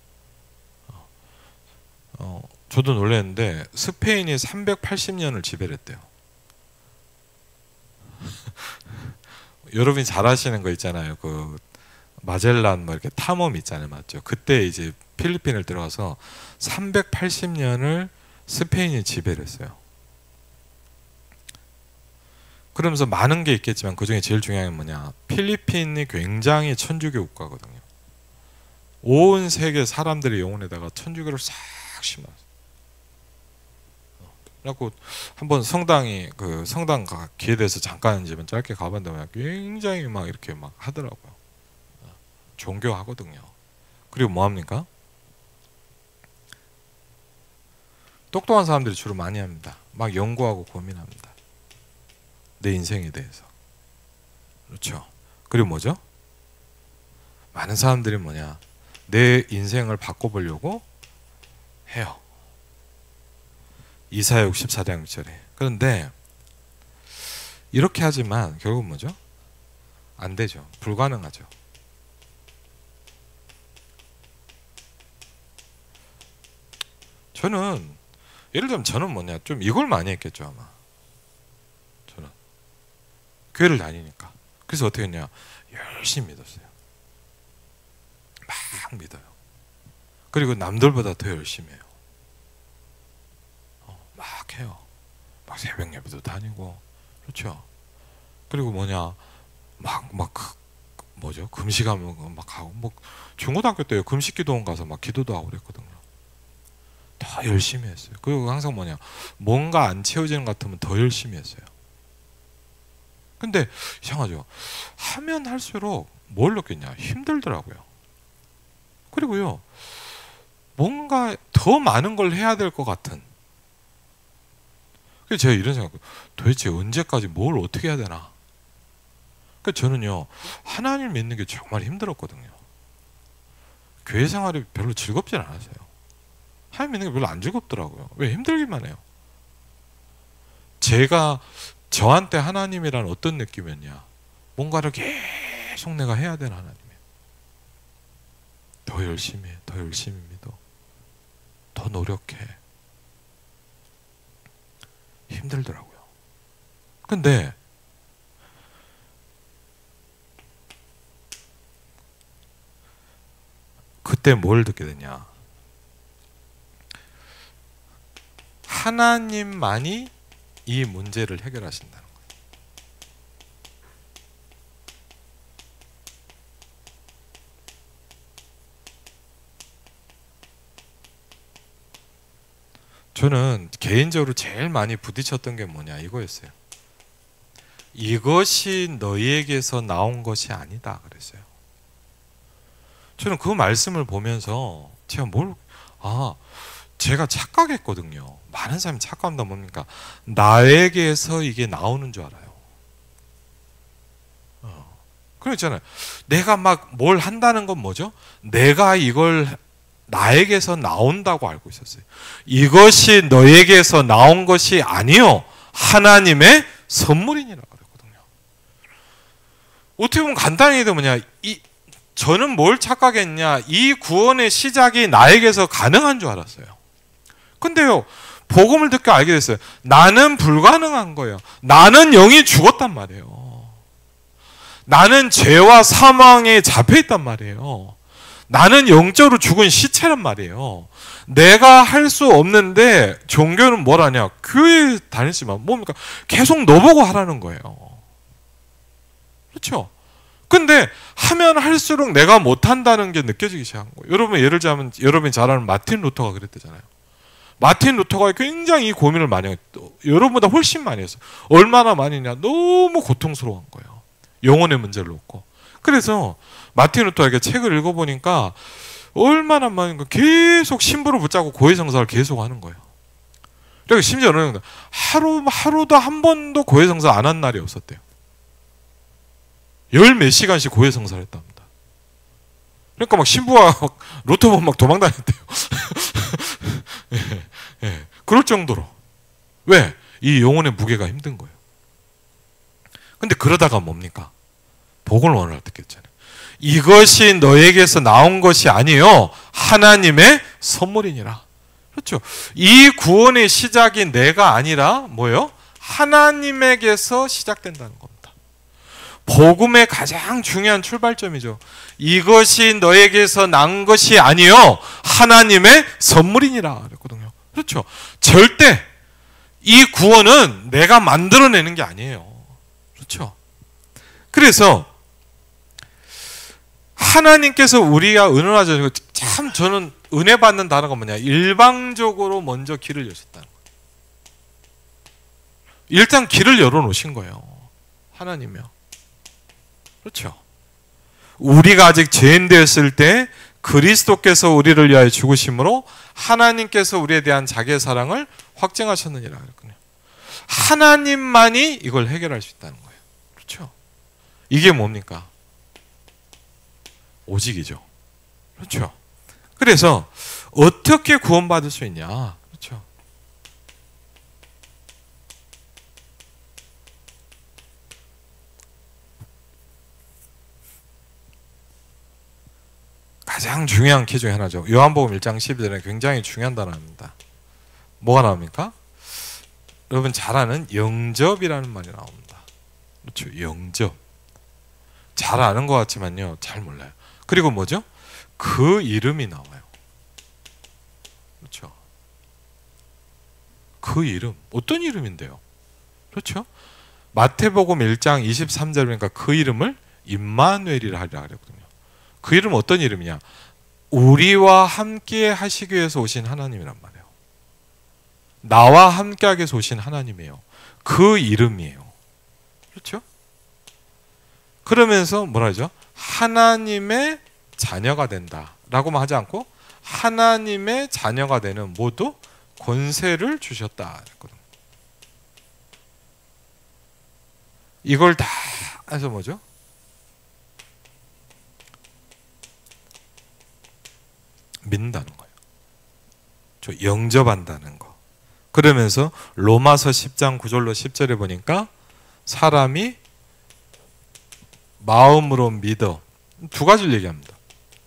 저도 놀랐는데 스페인이 380년을 지배를 했대요. 여러분이 잘 아시는 거 있잖아요. 그 마젤란 뭐 이렇게 탐험 있잖아요. 맞죠? 그때 이제 필리핀을 들어가서 380년을 스페인이 지배를 했어요. 그러면서 많은 게 있겠지만 그중에 제일 중요한 게 뭐냐? 필리핀이 굉장히 천주교 국가거든요. 온 세계 사람들의 영혼에다가 천주교를 싹 심었어요. 그래갖고 한번 성당이 그 성당 기회 돼서 잠깐이지만 짧게 가봤는데 굉장히 막 이렇게 막 하더라고요. 종교하거든요. 그리고 뭐 합니까? 똑똑한 사람들이 주로 많이 합니다. 막 연구하고 고민합니다. 내 인생에 대해서. 그렇죠. 그리고 뭐죠? 많은 사람들이 뭐냐? 내 인생을 바꿔보려고 해요. 이사야 64장 6절에. 그런데 이렇게 하지만 결국 뭐죠? 안 되죠. 불가능하죠. 저는 예를 들면 저는 뭐냐 좀 이걸 많이 했겠죠 아마. 저는 교회를 다니니까. 그래서 어떻게 했냐 열심히 믿었어요. 막 믿어요. 그리고 남들보다 더 열심히 해요. 막 해요. 막 새벽 예배도 다니고 그렇죠. 그리고 뭐냐 뭐죠 금식하면 막 가고 뭐 중고등학교 때 금식기도원 가서 막 기도도 하고 그랬거든요. 더 열심히 했어요. 그리고 항상 뭐냐 뭔가 안 채워지는 것 같으면 더 열심히 했어요. 근데 이상하죠. 하면 할수록 뭘 느꼈냐 힘들더라고요. 그리고요 뭔가 더 많은 걸 해야 될 것 같은. 그래서 제가 이런 생각, 도대체 언제까지 뭘 어떻게 해야 되나. 그러니까 저는요 하나님 믿는 게 정말 힘들었거든요. 교회 생활이 별로 즐겁진 않았어요. 하나님 믿는 게 별로 안 즐겁더라고요. 왜 힘들기만 해요. 제가 저한테 하나님이란 어떤 느낌이었냐. 뭔가를 계속 내가 해야 되는 하나님이에요. 더 열심히 해, 더 열심히 믿어, 더 노력해. 힘들더라고요. 근데 그때 뭘 듣게 되냐. 하나님만이 이 문제를 해결하신다는 거예요. 저는 개인적으로 제일 많이 부딪혔던 게 뭐냐 이거였어요. 이것이 너희에게서 나온 것이 아니다 그랬어요. 저는 그 말씀을 보면서 제가 제가 착각했거든요. 많은 사람이 착각한다 뭡니까? 나에게서 이게 나오는 줄 알아요. 그렇잖아요. 내가 막 뭘 한다는 건 뭐죠? 내가 이걸 나에게서 나온다고 알고 있었어요. 이것이 너에게서 나온 것이 아니요 하나님의 선물이니라 그랬거든요. 어떻게 보면 간단히 얘기하면 뭐냐, 저는 뭘 착각했냐, 이 구원의 시작이 나에게서 가능한 줄 알았어요. 근데요, 복음을 듣고 알게 됐어요. 나는 불가능한 거예요. 나는 영이 죽었단 말이에요. 나는 죄와 사망에 잡혀있단 말이에요. 나는 영적으로 죽은 시체란 말이에요. 내가 할 수 없는데 종교는 뭘 하냐? 교회 다니지만 뭡니까? 계속 너보고 하라는 거예요. 그렇죠? 근데 하면 할수록 내가 못한다는 게 느껴지기 시작한 거예요. 여러분 예를 들자면 여러분이 잘 아는 마틴 루터가 그랬대잖아요. 마틴 루터가 굉장히 고민을 많이 했고 여러분보다 훨씬 많이 했어요. 얼마나 많이냐? 너무 고통스러운 거예요. 영혼의 문제를 놓고. 그래서 마틴 루터에게 책을 읽어보니까 얼마나 많은 거 계속 신부를 붙잡고 고해성사를 계속 하는 거예요. 그리고 심지어 어느 정도 하루도 한 번도 고해성사 안 한 날이 없었대요. 열 몇 시간씩 고해성사를 했답니다. 그러니까 막 신부와 루터 보면 막 도망다녔대요. 예, 그럴 정도로. 왜? 이 영혼의 무게가 힘든 거예요. 근데 그러다가 뭡니까? 복을 원을 듣겠잖아요. 이것이 너에게서 나온 것이 아니요 하나님의 선물이니라. 그렇죠? 이 구원의 시작이 내가 아니라 뭐요? 하나님에게서 시작된다는 겁니다. 복음의 가장 중요한 출발점이죠. 이것이 너에게서 난 것이 아니요 하나님의 선물이니라 그랬거든요. 그렇죠? 절대 이 구원은 내가 만들어내는 게 아니에요. 그렇죠? 그래서 하나님께서 우리가 은은하죠. 참 저는 은혜 받는 단어가 뭐냐? 일방적으로 먼저 길을 여셨다는 거예요. 일단 길을 열어놓으신 거예요. 하나님이요. 그렇죠? 우리가 아직 죄인 되었을 때 그리스도께서 우리를 위하여 죽으심으로 하나님께서 우리에 대한 자기의 사랑을 확증하셨느니라 그랬거든요. 하나님만이 이걸 해결할 수 있다는 거예요. 그렇죠? 이게 뭡니까? 오직이죠. 그렇죠? 그래서 어떻게 구원받을 수 있냐? 그렇죠? 가장 중요한 키 중에 하나죠. 요한복음 1장 12절에 굉장히 중요한 단어입니다. 뭐가 나옵니까? 여러분 잘 아는 영접이라는 말이 나옵니다. 그렇죠? 영접. 잘 아는 것 같지만요, 잘 몰라요. 그리고 뭐죠? 그 이름이 나와요. 그렇죠? 그 이름. 어떤 이름인데요? 그렇죠? 마태복음 1장 23절이니까 그 이름을 임마누엘이라 하리라 그랬거든요. 그 이름은 어떤 이름이냐? 우리와 함께 하시기 위해서 오신 하나님이란 말이에요. 나와 함께 하기 위해서 오신 하나님이에요. 그 이름이에요. 그렇죠? 그러면서 뭐라 하죠? 하나님의 자녀가 된다라고만 하지 않고 하나님의 자녀가 되는 모두 권세를 주셨다 그랬거든요. 이걸 다 해서 뭐죠? 믿는다는 거예요. 저 영접한다는 거. 그러면서 로마서 10장 9절로 10절에 보니까 사람이 마음으로 믿어. 두 가지를 얘기합니다.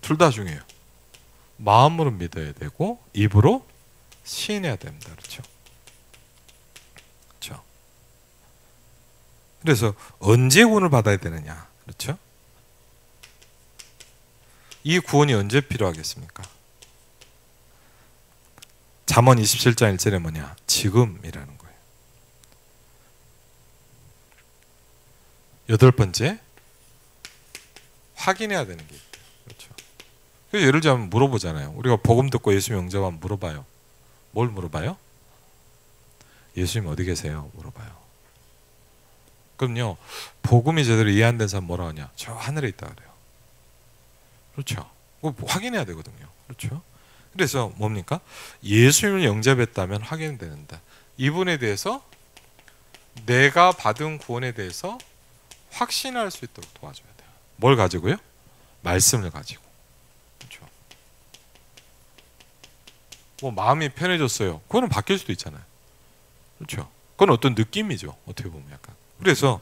둘 다 중요해요. 마음으로 믿어야 되고 입으로 시인해야 됩니다. 그렇죠? 그렇죠? 그래서 언제 구원을 받아야 되느냐? 그렇죠? 이 구원이 언제 필요하겠습니까? 잠언 27장 1절에 뭐냐? 지금이라는 거예요. 여덟 번째, 확인해야 되는 게 있대요. 그렇죠? 그래서 예를 들자면 물어보잖아요. 우리가 복음 듣고 예수 영접하면 물어봐요. 뭘 물어봐요? 예수님 어디 계세요? 물어봐요. 그럼요, 복음이 제대로 이해 안 된 사람 뭐라 하냐? 저 하늘에 있다 그래요. 그렇죠? 그거 확인해야 되거든요. 그렇죠? 그래서 뭡니까? 예수님을 영접했다면 확인되는다. 이분에 대해서, 내가 받은 구원에 대해서 확신할 수 있도록 도와줘야 돼요. 뭘 가지고요? 말씀을 가지고. 그렇죠? 뭐 마음이 편해졌어요. 그거는 바뀔 수도 있잖아요. 그렇죠? 그건 어떤 느낌이죠. 어떻게 보면 약간. 그래서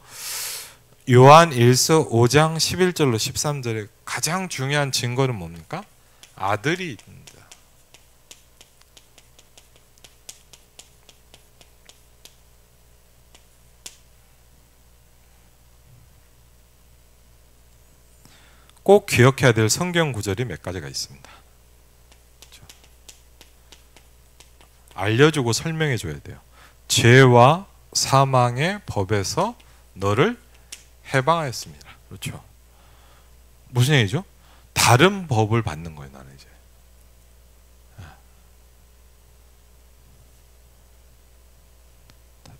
요한 1서 5장 11절로 13절에 가장 중요한 증거는 뭡니까? 아들이 있습니다. 꼭 기억해야 될 성경 구절이 몇 가지가 있습니다. 그렇죠? 알려주고 설명해 줘야 돼요. 죄와 사망의 법에서 너를 해방하였습니다. 그렇죠? 무슨 얘기죠? 다른 법을 받는 거예요, 나는 이제.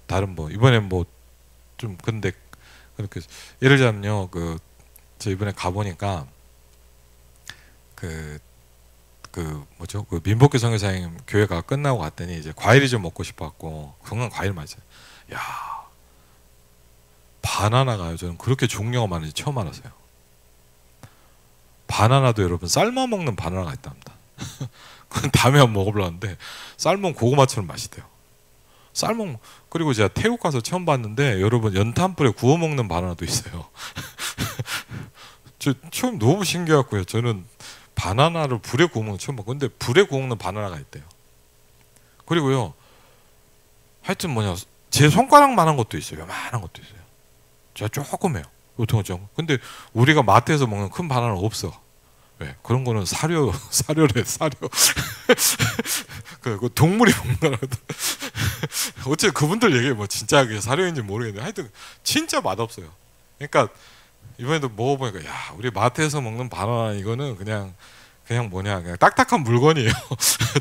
다른 법. 이번에 뭐 좀 근데 그렇게 예를 들자면요, 저 이번에 가보니까 뭐죠? 민복규 선교사님 교회가 끝나고 갔더니 이제 과일이 좀 먹고 싶어갖고 건강 과일 맞아요. 야, 바나나가요. 저는 그렇게 종류가 많은지 처음 알았어요. 바나나도 여러분 삶아 먹는 바나나가 있답니다. 그건 다음에 한번 먹어보려는데 삶은 고구마처럼 맛있대요. 그리고 제가 태국 가서 처음 봤는데 여러분 연탄불에 구워 먹는 바나나도 있어요. 저 처음 너무 신기했고요. 저는 바나나를 불에 구워 먹는 거 처음 봤고, 근데 불에 구워 먹는 바나나가 있대요. 그리고요, 하여튼 제 손가락만한 것도 있어요. 요만한 것도 있어요. 제가 조그매요. 보통은 좀. 근데 우리가 마트에서 먹는 큰 바나나는 없어. 왜? 그런 거는 사료래. 그 동물이 먹는 거라도. 어째 그분들 얘기해 뭐 진짜 그게 사료인지 모르겠는데 하여튼 진짜 맛없어요. 그러니까 이번에도 먹어보니까 야, 우리 마트에서 먹는 바나나 이거는 그냥 그냥 딱딱한 물건이에요.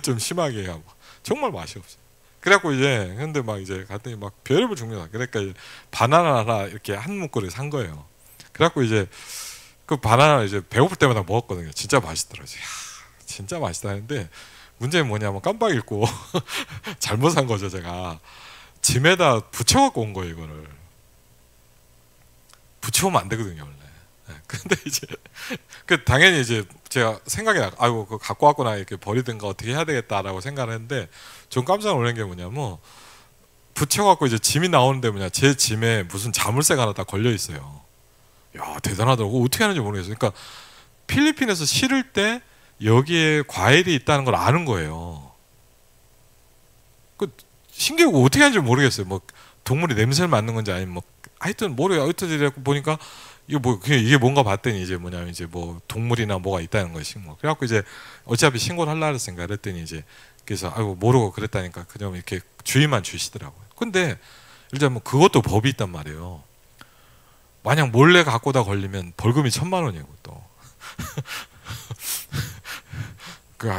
좀 심하게 하고 정말 맛이 없어요. 그래갖고 이제 근데 막 이제 갔더니 막 별의별 종류가, 그러니까 이제 바나나 하나 이렇게 한 묶어를 산 거예요. 그래갖고 이제 그 바나나 이제 배고플 때마다 먹었거든요. 진짜 맛있더라고요. 야, 진짜 맛있다 했는데 문제는 뭐냐면 깜빡 잊고 잘못 산 거죠. 제가 짐에다 붙여갖고 온 거예요. 이거를 붙여오면 안 되거든요 원래. 근데 이제 당연히 이제 제가 생각이 나, 아이고 그거 갖고 왔구나, 이렇게 버리든가 어떻게 해야 되겠다라고 생각을 했는데 좀 깜짝 놀란 게 뭐냐면 붙여갖고 이제 짐이 나오는데 제 짐에 무슨 자물쇠가 하나 딱 걸려 있어요. 야, 대단하더라고. 어떻게 하는지 모르겠어요. 그러니까 필리핀에서 실을 때 여기에 과일이 있다는 걸 아는 거예요. 신기하고 어떻게 하는지 모르겠어요. 뭐 동물이 냄새를 맡는 건지 아니면 뭐 하여튼 모르겠어요. 하여튼 보니까 이게 뭔가 봤더니 이제 뭐냐면 이제 뭐 동물이나 뭐가 있다는 것이 뭐. 그래갖고 이제 어차피 신고를 하려고 했으니까 그랬더니 이제 그래서 아이고 모르고 그랬다니까 그냥 이렇게 주의만 주시더라고요. 근데 일단 뭐 그것도 법이 있단 말이에요. 만약 몰래 갖고다 걸리면 벌금이 1,000,000원이에요. 또.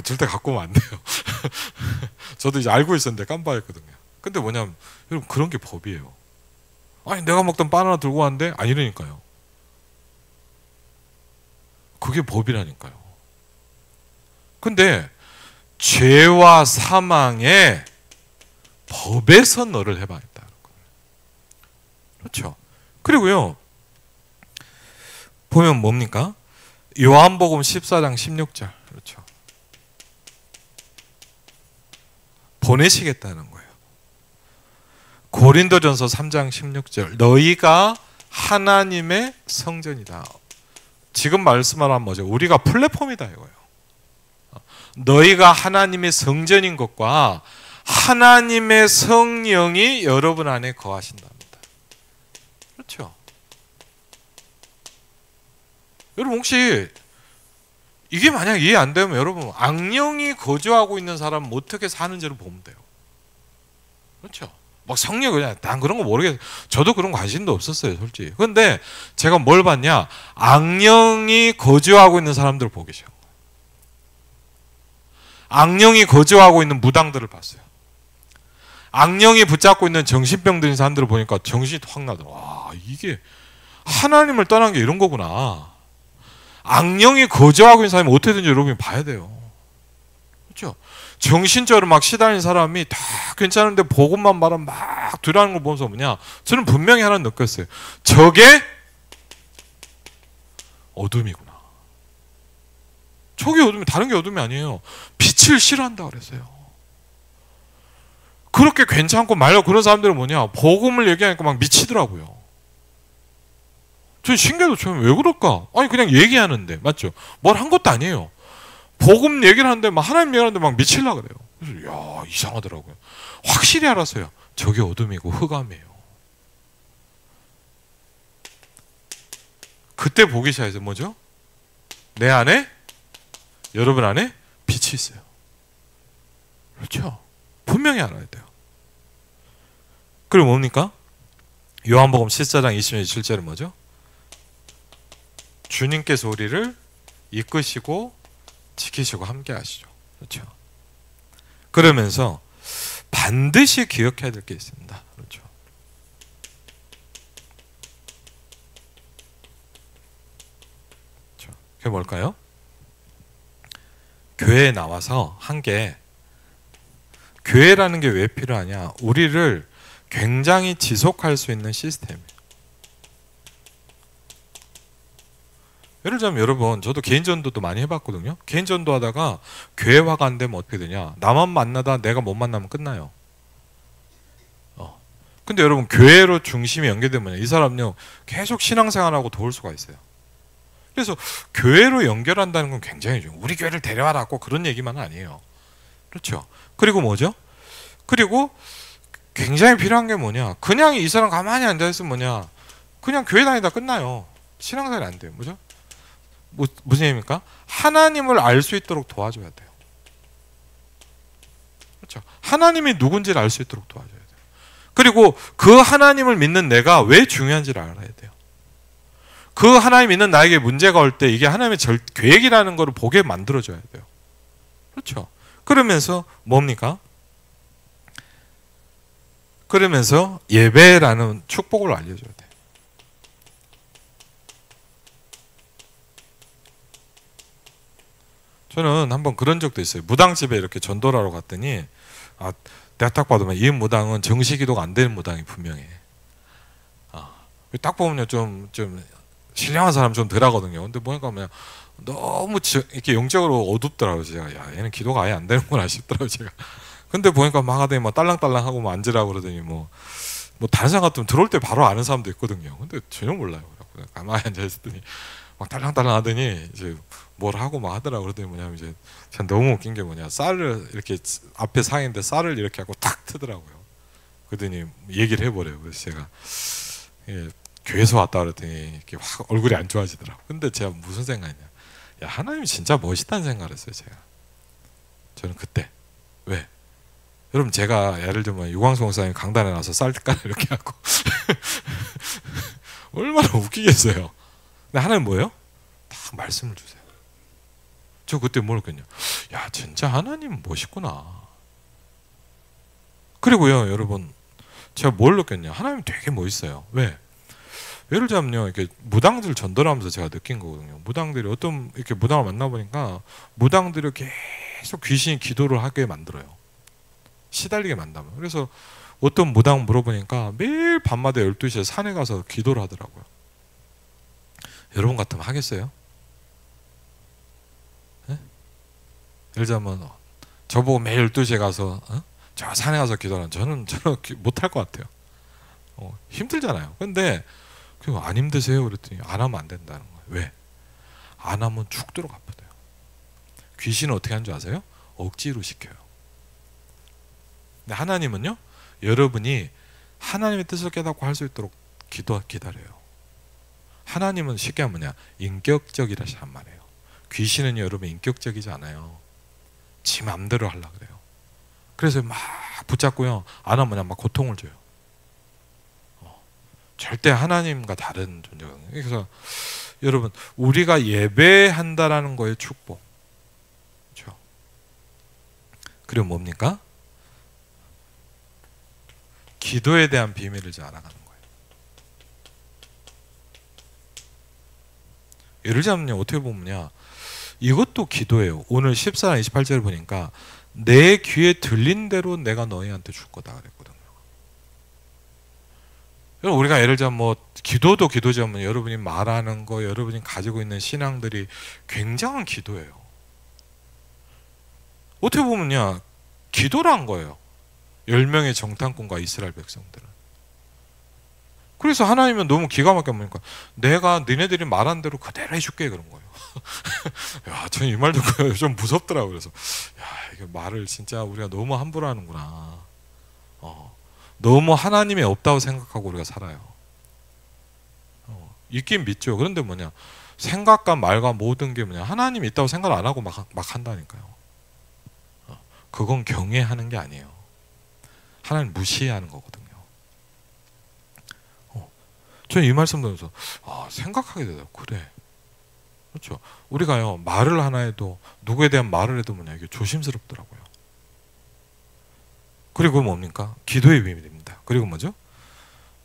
절대 갖고 오면 안 돼요. 저도 이제 알고 있었는데 깜빡했거든요. 근데 뭐냐면 여러분 그런 게 법이에요. 아니 내가 먹던 바나나 들고 왔는데 아니라니까요. 그게 법이라니까요. 근데 죄와 사망의 법에서 너를 해방했다는 거예요. 그렇죠. 그리고요 보면 뭡니까? 요한복음 14장 16절. 그렇죠. 보내시겠다는 거예요. 고린도전서 3장 16절. 너희가 하나님의 성전이다. 지금 말씀하는 뭐죠? 우리가 플랫폼이다 이거예요. 너희가 하나님의 성전인 것과 하나님의 성령이 여러분 안에 거하신답니다. 그렇죠? 여러분 혹시 이게 만약 이해 안 되면 여러분 악령이 거주하고 있는 사람은 어떻게 사는지를 보면 돼요. 그렇죠? 막 성령 그냥 난 그런 거 모르겠어요. 저도 그런 관심도 없었어요, 솔직히. 근데 제가 뭘 봤냐? 악령이 거주하고 있는 사람들을 보고 계셔. 악령이 거주하고 있는 무당들을 봤어요. 악령이 붙잡고 있는 정신병 들인 사람들을 보니까 정신이 확 나더라. 와, 이게 하나님을 떠난 게 이런 거구나. 악령이 거저하고 있는 사람이 어떻게든지 여러분이 봐야 돼요. 그렇죠? 정신적으로 막 시달린 사람이 다 괜찮은데 복음만 말하면 막 두려워하는 걸 보면서 뭐냐? 저는 분명히 하나 느꼈어요. 저게 어둠이구나. 저게 어둠이 다른 게 어둠이 아니에요. 빛을 싫어한다 그랬어요. 그렇게 괜찮고 말로 그런 사람들은 뭐냐? 복음을 얘기하니까 막 미치더라고요. 저 신기해도 저는 왜 그럴까? 아니 그냥 얘기하는데 맞죠? 뭘 한 것도 아니에요. 복음 얘기를 하는데 막 하나님 얘기를 하는데 막 미치려고 그래요. 그래서 야 이상하더라고요. 확실히 알았어요. 저게 어둠이고 흑암이에요. 그때 보기 시작해서 뭐죠? 내 안에 여러분 안에 빛이 있어요. 그렇죠? 분명히 알아야 돼요. 그리고 뭡니까? 요한복음 14장 27절은 뭐죠? 주님께서 우리를 이끄시고 지키시고 함께 하시죠. 그렇죠? 그러면서 반드시 기억해야 될 게 있습니다. 그렇죠? 그게 뭘까요? 교회에 나와서 한 게, 교회라는 게 왜 필요하냐? 우리를 굉장히 지속할 수 있는 시스템이에요. 예를 들자면 여러분, 저도 개인 전도도 많이 해봤거든요. 개인 전도 하다가 교회화가 안 되면 어떻게 되냐? 나만 만나다 내가 못 만나면 끝나요. 근데 여러분, 교회로 중심이 연결되면 이 사람요 계속 신앙생활하고 도울 수가 있어요. 그래서 교회로 연결한다는 건 굉장히 중요해요. 우리 교회를 데려와라고 그런 얘기만은 아니에요. 그렇죠? 그리고 뭐죠? 그리고 굉장히 필요한 게 뭐냐? 그냥 이 사람 가만히 앉아있으면 뭐냐? 그냥 교회 다니다 끝나요. 신앙생활이 안 돼요. 뭐죠? 무슨 얘기입니까? 하나님을 알 수 있도록 도와줘야 돼요. 그렇죠? 하나님이 누군지를 알 수 있도록 도와줘야 돼요. 그리고 그 하나님을 믿는 내가 왜 중요한지를 알아야 돼요. 그 하나님 믿는 나에게 문제가 올 때 이게 하나님의 계획이라는 것을 보게 만들어줘야 돼요. 그렇죠? 그러면서 뭡니까? 그러면서 예배라는 축복을 알려줘야 돼요. 저는 한번 그런 적도 있어요. 무당집에 이렇게 전도를 하러 갔더니 내가 딱 봐도 이 무당은 정시기도가 안 되는 무당이 분명해. 딱 보면요 좀 신령한 사람 좀 덜 하거든요. 근데 보니까 그냥 너무 이렇게 영적으로 어둡더라고요. 제가 야 얘는 기도가 아예 안 되는구나 싶더라고요. 제가. 근데 보니까 막 하더니 막 딸랑딸랑하고 뭐 앉으라고 그러더니 뭐 다른 사람 같으면 들어올 때 바로 아는 사람도 있거든요. 근데 전혀 몰라요. 그냥 가만히 앉아 있었더니 막 딸랑딸랑 하더니 이제 뭘 하고 막 하더라고. 그러더니 뭐냐면 이제 전 너무 웃긴 게 뭐냐, 쌀을 이렇게 앞에 상인데 쌀을 이렇게 하고 탁 트더라고요. 그러더니 얘기를 해버려요. 그래서 제가 교회에서 왔다 그랬더니 이렇게 확 얼굴이 안 좋아지더라고. 근데 제가 무슨 생각이냐, 야 하나님이 진짜 멋있다는 생각을 했어요. 제가 저는 그때 왜? 여러분 제가 예를 들면 유광수 목사님 강단에 나와서 쌀가루 이렇게 하고 얼마나 웃기겠어요. 근데 하나님 뭐예요? 딱 말씀을 주세요. 저 그때 뭘 했겠냐, 야 진짜 하나님 멋있구나. 그리고요 여러분 제가 뭘 느꼈냐, 하나님 되게 멋있어요. 왜? 예를 들자면요, 이렇게 무당들 전도를 하면서 제가 느낀 거거든요. 무당들이 어떤 이렇게 무당을 만나보니까 무당들이 계속 귀신이 기도를 하게 만들어요. 시달리게 만들어요. 그래서 어떤 무당 물어보니까 매일 밤마다 12시에 산에 가서 기도를 하더라고요. 여러분 같으면 하겠어요? 네? 예를 들자면 저보고 매일 12시에 가서 저 산에 가서 기도하는, 저는 못할 것 같아요. 힘들잖아요. 근데 안 힘드세요? 그랬더니 안 하면 안 된다는 거예요. 왜? 안 하면 죽도록 아프대요. 귀신은 어떻게 하는 줄 아세요? 억지로 시켜요. 근데 하나님은요, 여러분이 하나님의 뜻을 깨닫고 할 수 있도록 기다려요. 하나님은 쉽게 하면 뭐냐, 인격적이라시란 말이에요. 귀신은 여러분 인격적이지 않아요. 지 맘대로 하려고 그래요. 그래서 막 붙잡고요, 안 하면 그냥 막 고통을 줘요. 절대 하나님과 다른 존재거든요. 그래서 여러분 우리가 예배한다라는 거의 축복, 그렇죠? 그리고 뭡니까? 기도에 대한 비밀을 이제 알아가는 거예요. 예를 들자면 어떻게 보면요, 이것도 기도예요. 오늘 14장 28절을 보니까 내 귀에 들린 대로 내가 너희한테 줄 거다 그랬거든요. 우리가 예를 들자면 뭐 기도도 기도지만 여러분이 말하는 거, 여러분이 가지고 있는 신앙들이 굉장한 기도예요. 어떻게 보면요, 기도란 거예요. 10명의 정탐꾼과 이스라엘 백성들은. 그래서 하나님은 너무 기가 막혀 보니까 내가 너네들이 말한 대로 그대로 해줄게 그런 거예요. 야, 저는 이 말 듣고 좀 무섭더라고요. 그래서 야, 이게 말을 진짜 우리가 너무 함부로 하는구나. 너무 하나님이 없다고 생각하고 우리가 살아요. 있긴 믿죠. 그런데 뭐냐, 생각과 말과 모든 게 뭐냐, 하나님이 있다고 생각 안 하고 막 한다니까요. 그건 경외하는 게 아니에요. 하나님 무시하는 거거든요. 저는 이 말씀 들으면서 생각하게 되더라고요. 그래, 그렇죠. 우리가요, 말을 하나 해도, 누구에 대한 말을 해도 뭐냐, 이게 조심스럽더라고요. 그리고 뭡니까? 기도의 비밀입니다. 그리고 뭐죠?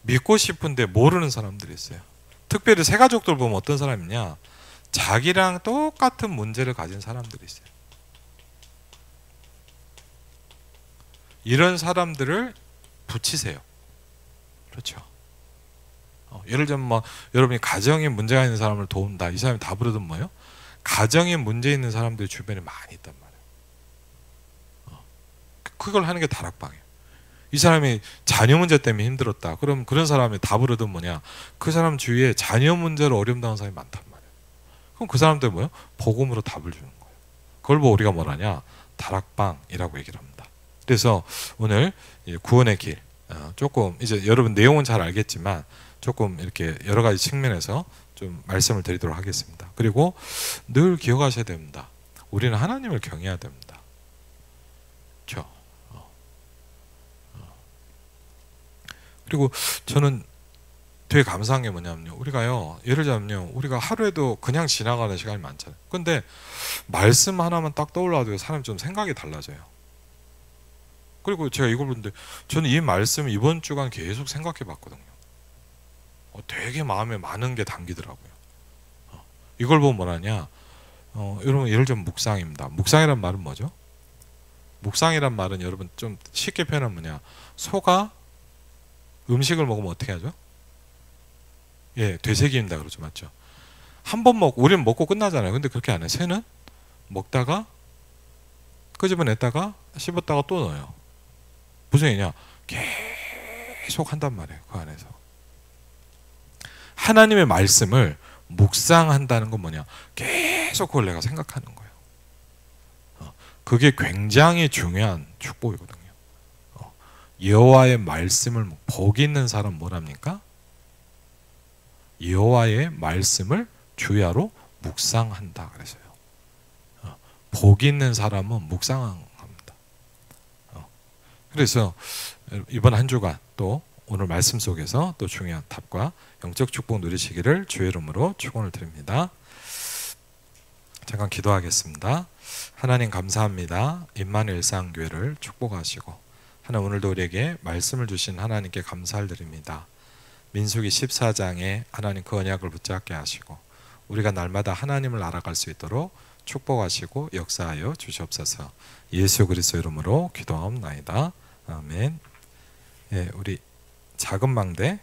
믿고 싶은데 모르는 사람들이 있어요. 특별히 새 가족들 보면 어떤 사람이냐, 자기랑 똑같은 문제를 가진 사람들이 있어요. 이런 사람들을 붙이세요. 그렇죠. 예를 들면 뭐 여러분이 가정에 문제가 있는 사람을 도운다, 이 사람이 답으로는 뭐예요? 가정에 문제 있는 사람들이 주변에 많이 있단 말이에요. 그걸 하는 게 다락방이에요. 이 사람이 자녀 문제 때문에 힘들었다, 그럼 그런 사람의 답으로는 뭐냐, 그 사람 주위에 자녀 문제로 어려움 당한 사람이 많단 말이에요. 그럼 그 사람들 뭐예요? 복음으로 답을 주는 거예요. 그걸 뭐 우리가 뭐라냐, 다락방이라고 얘기를 합니다. 그래서 오늘 구원의 길, 조금 이제 여러분 내용은 잘 알겠지만 조금 이렇게 여러 가지 측면에서 좀 말씀을 드리도록 하겠습니다. 그리고 늘 기억하셔야 됩니다. 우리는 하나님을 경외해야 됩니다. 그렇죠? 그리고 저는 되게 감사한 게 뭐냐면요, 우리가요, 예를 들자면요, 우리가 하루에도 그냥 지나가는 시간이 많잖아요. 근데 말씀 하나만 딱 떠올라도 사람이 좀 생각이 달라져요. 그리고 제가 이걸 보는데 저는 이 말씀을 이번 주간 계속 생각해 봤거든요. 되게 마음에 많은 게 담기더라고요. 이걸 보면 뭐라냐, 여러분 예를 들면 묵상입니다. 묵상이란 말은 뭐죠? 묵상이란 말은 여러분 좀 쉽게 표현하면 뭐냐, 소가 음식을 먹으면 어떻게 하죠? 예, 되새깁니다. 그러죠. 맞죠? 한 번 먹고, 우리는 먹고 끝나잖아요. 근데 그렇게 안 해요. 새는 먹다가 끄집어냈다가 씹었다가 또 넣어요. 무슨 얘기냐, 계속 한단 말이에요. 그 안에서 하나님의 말씀을 묵상한다는 건 뭐냐, 계속 그걸 내가 생각하는 거예요. 그게 굉장히 중요한 축복이거든요. 여호와의 말씀을, 복 있는 사람 뭐랍니까? 여호와의 말씀을 주야로 묵상한다 그래서요. 복 있는 사람은 묵상합니다. 그래서 이번 한 주간 또 오늘 말씀 속에서 또 중요한 답과 영적 축복 누리시기를 주의 이름으로 축원을 드립니다. 잠깐 기도하겠습니다. 하나님 감사합니다. 임마누엘 일상교회를 축복하시고 하나님 오늘도 우리에게 말씀을 주신 하나님께 감사를 드립니다. 민수기 14장에 하나님 그 언약을 붙잡게 하시고 우리가 날마다 하나님을 알아갈 수 있도록 축복하시고 역사하여 주시옵소서. 예수 그리스도 이름으로 기도하옵나이다. 아멘. 예, 우리 작은 망대